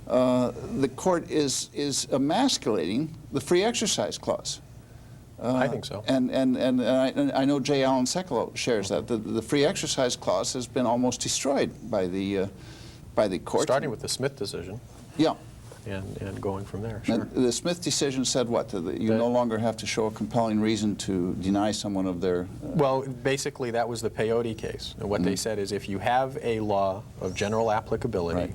the court is emasculating the Free Exercise Clause. I think so. And I know J. Allen Sekelo shares that. The Free Exercise Clause has been almost destroyed by the court. Starting with the Smith decision. Yeah. And going from there, sure. And the Smith decision said what? That you no longer have to show a compelling reason to deny someone of their... Well, basically, that was the peyote case. And what they said is if you have a law of general applicability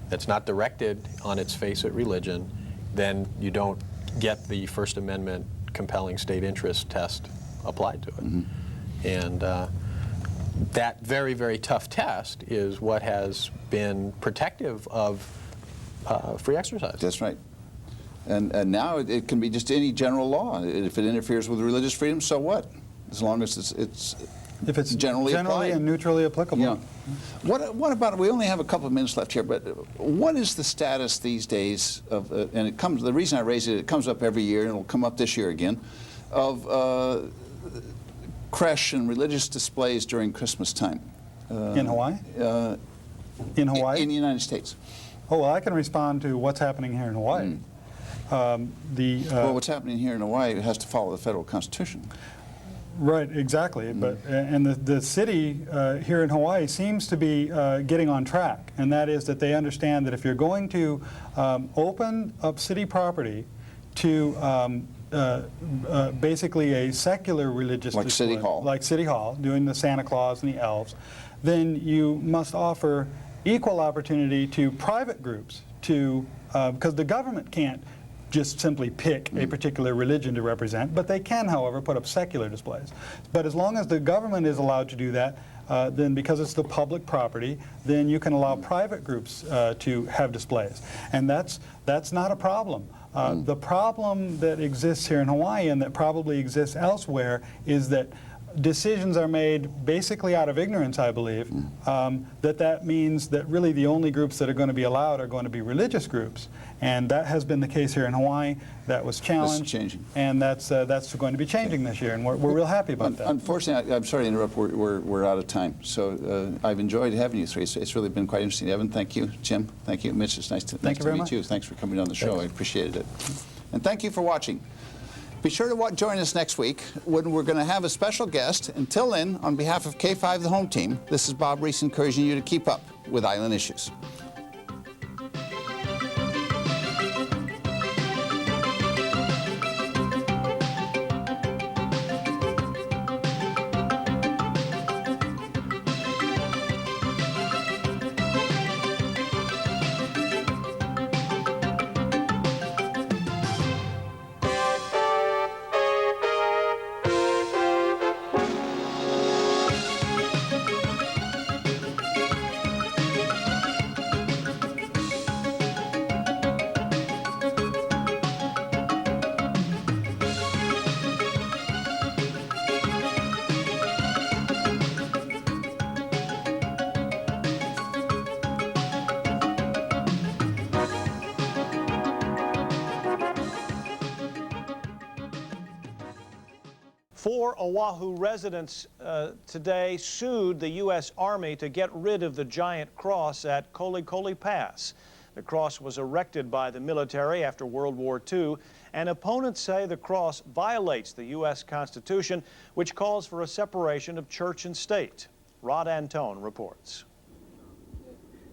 that's not directed on its face at religion, then you don't get the First Amendment compelling state interest test applied to it. And that very, very tough test is what has been protective of free exercise. That's right. And now it can be just any general law. If it interferes with religious freedom, so what? As long as if it's generally applied. and neutrally applicable. Yeah. What about, we only have a couple of minutes left here, but what is the status these days of, and it comes, the reason I raise it, it comes up every year, and it'll come up this year again, of creche and religious displays during Christmas time. In Hawaii? In Hawaii? In the United States. Oh, well, I can respond to what's happening here in Hawaii. Well, what's happening here in Hawaii has to follow the federal Constitution. Right, exactly. But and the city here in Hawaii seems to be getting on track, and that is that they understand that if you're going to open up city property to basically a secular religious like display, City Hall, like City Hall, doing the Santa Claus and the elves, then you must offer equal opportunity to private groups to, because the government can't just simply pick a particular religion to represent, but they can, however, put up secular displays. But as long as the government is allowed to do that, then because it's the public property, then you can allow private groups to have displays. And that's not a problem. The problem that exists here in Hawaii and that probably exists elsewhere is that decisions are made basically out of ignorance, I believe, that means that really the only groups that are going to be allowed are going to be religious groups. And that has been the case here in Hawaii. That was challenged. This is changing. And that's going to be changing this year, and we're real happy about that. Unfortunately, I'm sorry to interrupt, we're out of time. So I've enjoyed having you three. It's really been quite interesting. Evan, thank you. Jim, thank you. Mitch, it's nice to meet you. Thanks for coming on the show. I appreciated it. And thank you for watching. Be sure to join us next week when we're going to have a special guest. Until then, on behalf of K5, the home team, this is Bob Rees encouraging you to keep up with island issues. Four Oahu residents today sued the U.S. Army to get rid of the giant cross at KoleKole Pass. The cross was erected by the military after World War II, and opponents say the cross violates the U.S. Constitution, which calls for a separation of church and state. Rod Antone reports.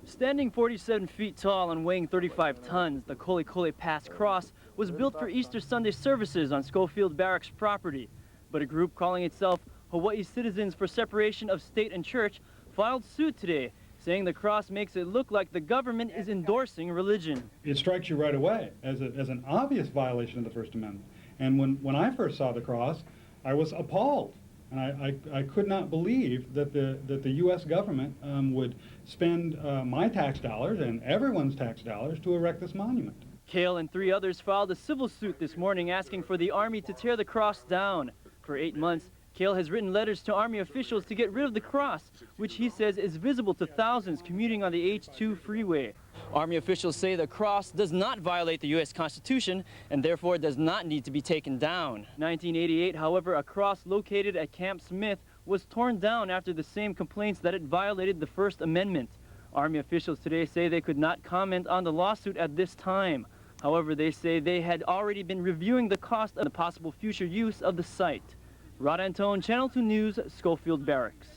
Standing 47 feet tall and weighing 35 tons, the KoleKole Pass cross was built for Easter Sunday services on Schofield Barracks property. But a group calling itself Hawaii Citizens for Separation of State and Church filed suit today, saying the cross makes it look like the government is endorsing religion. It strikes you right away as an obvious violation of the First Amendment. And when I first saw the cross, I was appalled. And I could not believe that the U.S. government would spend my tax dollars and everyone's tax dollars to erect this monument. Kahle and 3 others filed a civil suit this morning asking for the Army to tear the cross down. For 8 months, Kahle has written letters to Army officials to get rid of the cross, which he says is visible to thousands commuting on the H2 freeway. Army officials say the cross does not violate the U.S. Constitution and therefore does not need to be taken down. In 1988, however, a cross located at Camp Smith was torn down after the same complaints that it violated the First Amendment. Army officials today say they could not comment on the lawsuit at this time. However, they say they had already been reviewing the cost of the possible future use of the site. Rod Antone, Channel 2 News, Schofield Barracks.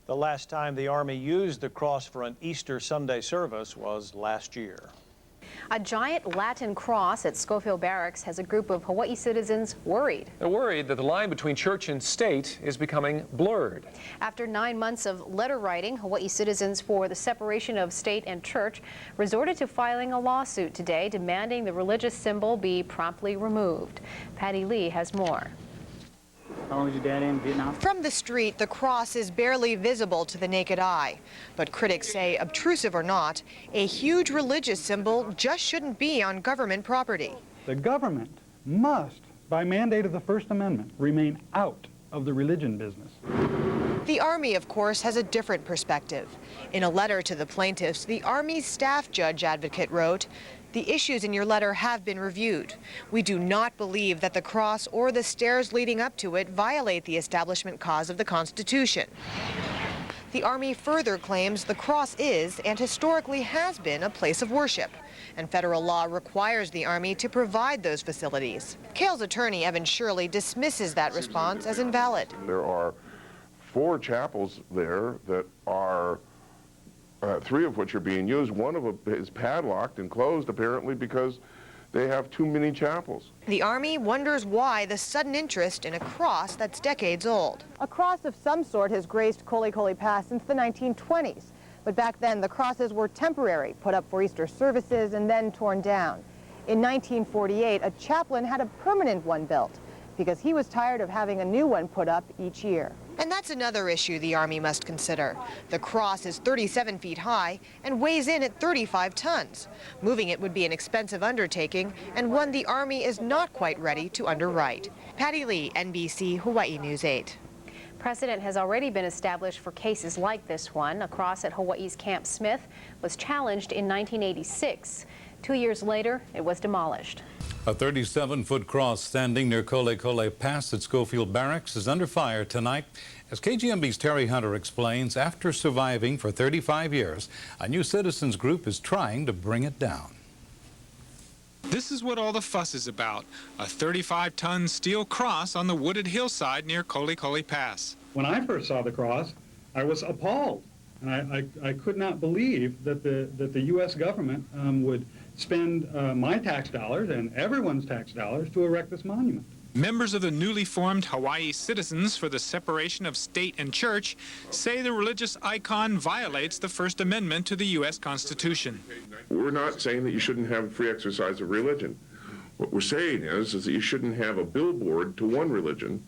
The last time the Army used the cross for an Easter Sunday service was last year. A giant Latin cross at Schofield Barracks has a group of Hawaii citizens worried. They're worried that the line between church and state is becoming blurred. After 9 months of letter writing, Hawaii Citizens for the Separation of State and Church resorted to filing a lawsuit today demanding the religious symbol be promptly removed. Patty Lee has more. How long was your dad in Vietnam? From the street, the cross is barely visible to the naked eye. But critics say, obtrusive or not, a huge religious symbol just shouldn't be on government property. The government must, by mandate of the First Amendment, remain out of the religion business. The Army, of course, has a different perspective. In a letter to the plaintiffs, the Army's staff judge advocate wrote, "The issues in your letter have been reviewed. We do not believe that the cross or the stairs leading up to it violate the establishment clause of the Constitution." The Army further claims the cross is and historically has been a place of worship, and federal law requires the Army to provide those facilities. Kahle's attorney, Evan Shirley, dismisses that response as invalid. There are 4 chapels there that are 3 of which are being used. One of them is padlocked and closed, apparently, because they have too many chapels. The Army wonders why the sudden interest in a cross that's decades old. A cross of some sort has graced KoleKole Pass since the 1920s. But back then, the crosses were temporary, put up for Easter services and then torn down. In 1948, a chaplain had a permanent one built because he was tired of having a new one put up each year. And that's another issue the Army must consider. The cross is 37 feet high and weighs in at 35 tons. Moving it would be an expensive undertaking and one the Army is not quite ready to underwrite. Patty Lee, NBC, Hawaii News 8. Precedent has already been established for cases like this one. A cross at Hawaii's Camp Smith was challenged in 1986. 2 years later, it was demolished. A 37-foot cross standing near KoleKole Pass at Schofield Barracks is under fire tonight. As KGMB's Terry Hunter explains, after surviving for 35 years, a new citizens group is trying to bring it down. This is what all the fuss is about, a 35-ton steel cross on the wooded hillside near KoleKole Pass. When I first saw the cross, I was appalled. And I could not believe that the U.S. government would spend my tax dollars and everyone's tax dollars to erect this monument. Members of the newly formed Hawaii Citizens for the Separation of State and Church say the religious icon violates the First Amendment to the U.S. Constitution. We're not saying that you shouldn't have free exercise of religion. What we're saying is that you shouldn't have a billboard to one religion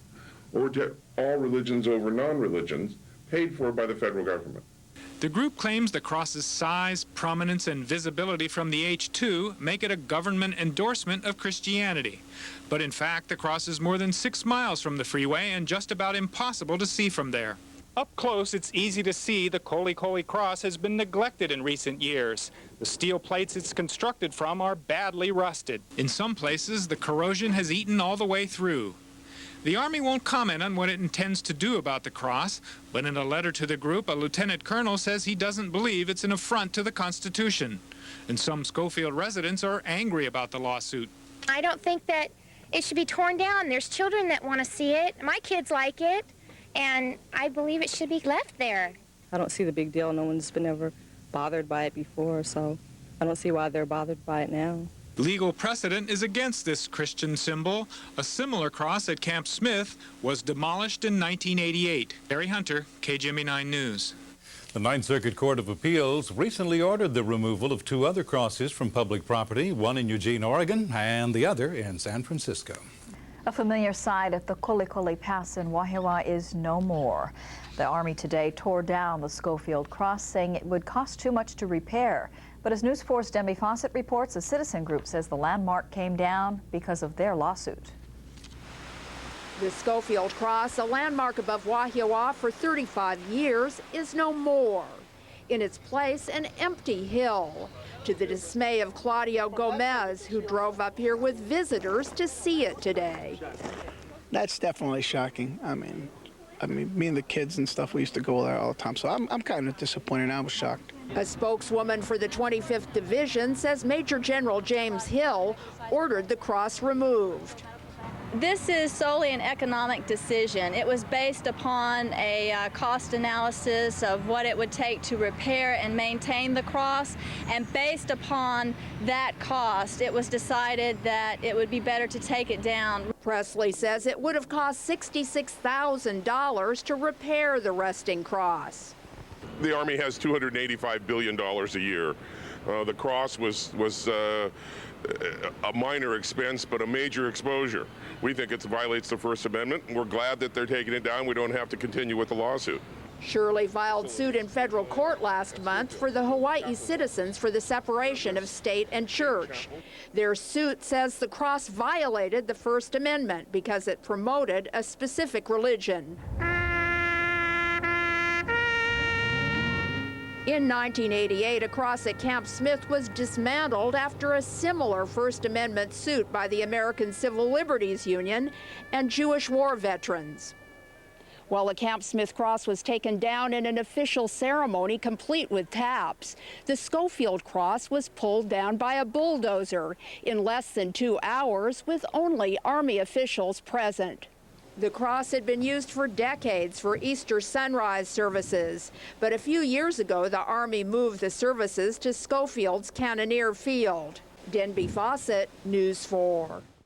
or to all religions over non-religions paid for by the federal government. The group claims the cross's size, prominence, and visibility from the H2 make it a government endorsement of Christianity. But in fact, the cross is more than 6 miles from the freeway and just about impossible to see from there. Up close, it's easy to see the KoleKole cross has been neglected in recent years. The steel plates it's constructed from are badly rusted. In some places, the corrosion has eaten all the way through. The Army won't comment on what it intends to do about the cross, but in a letter to the group, a lieutenant colonel says he doesn't believe it's an affront to the Constitution. And some Schofield residents are angry about the lawsuit. I don't think that it should be torn down. There's children that want to see it. My kids like it, and I believe it should be left there. I don't see the big deal. No one's been ever bothered by it before, so I don't see why they're bothered by it now. Legal precedent is against this Christian symbol. A similar cross at Camp Smith was demolished in 1988. Barry Hunter, KGME 9 News. The Ninth Circuit Court of Appeals recently ordered the removal of 2 other crosses from public property, one in Eugene, Oregon, and the other in San Francisco. A familiar sight at the KoleKole Pass in Wahiawa is no more. The Army today tore down the Schofield cross, saying it would cost too much to repair. But as News 4's Demi Fawcett reports, a citizen group says the landmark came down because of their lawsuit. The Schofield Cross, a landmark above Wahiawa for 35 years, is no more. In its place, an empty hill, to the dismay of Claudio Gomez, who drove up here with visitors to see it today. That's definitely shocking. I mean, me and the kids and stuff, we used to go there all the time, so I'm kind of disappointed. I was shocked. A spokeswoman for the 25th Division says Major General James Hill ordered the cross removed. This is solely an economic decision. It was based upon a cost analysis of what it would take to repair and maintain the cross, and based upon that cost, it was decided that it would be better to take it down. Presley says it would have cost $66,000 to repair the resting cross. The Army has $285 billion a year. The cross was a minor expense, but a major exposure. We think it violates the First Amendment, and we're glad that they're taking it down. We don't have to continue with the lawsuit. Shirley filed suit in federal court last month for the Hawaii Citizens for the Separation of State and Church. Their suit says the cross violated the First Amendment because it promoted a specific religion. In 1988, a cross at Camp Smith was dismantled after a similar First Amendment suit by the American Civil Liberties Union and Jewish war veterans. While the Camp Smith cross was taken down in an official ceremony complete with taps, the Schofield cross was pulled down by a bulldozer in less than 2 hours with only Army officials present. The cross had been used for decades for Easter sunrise services, but a few years ago the Army moved the services to Schofield's Cannoneer Field. Denby Fawcett, News 4.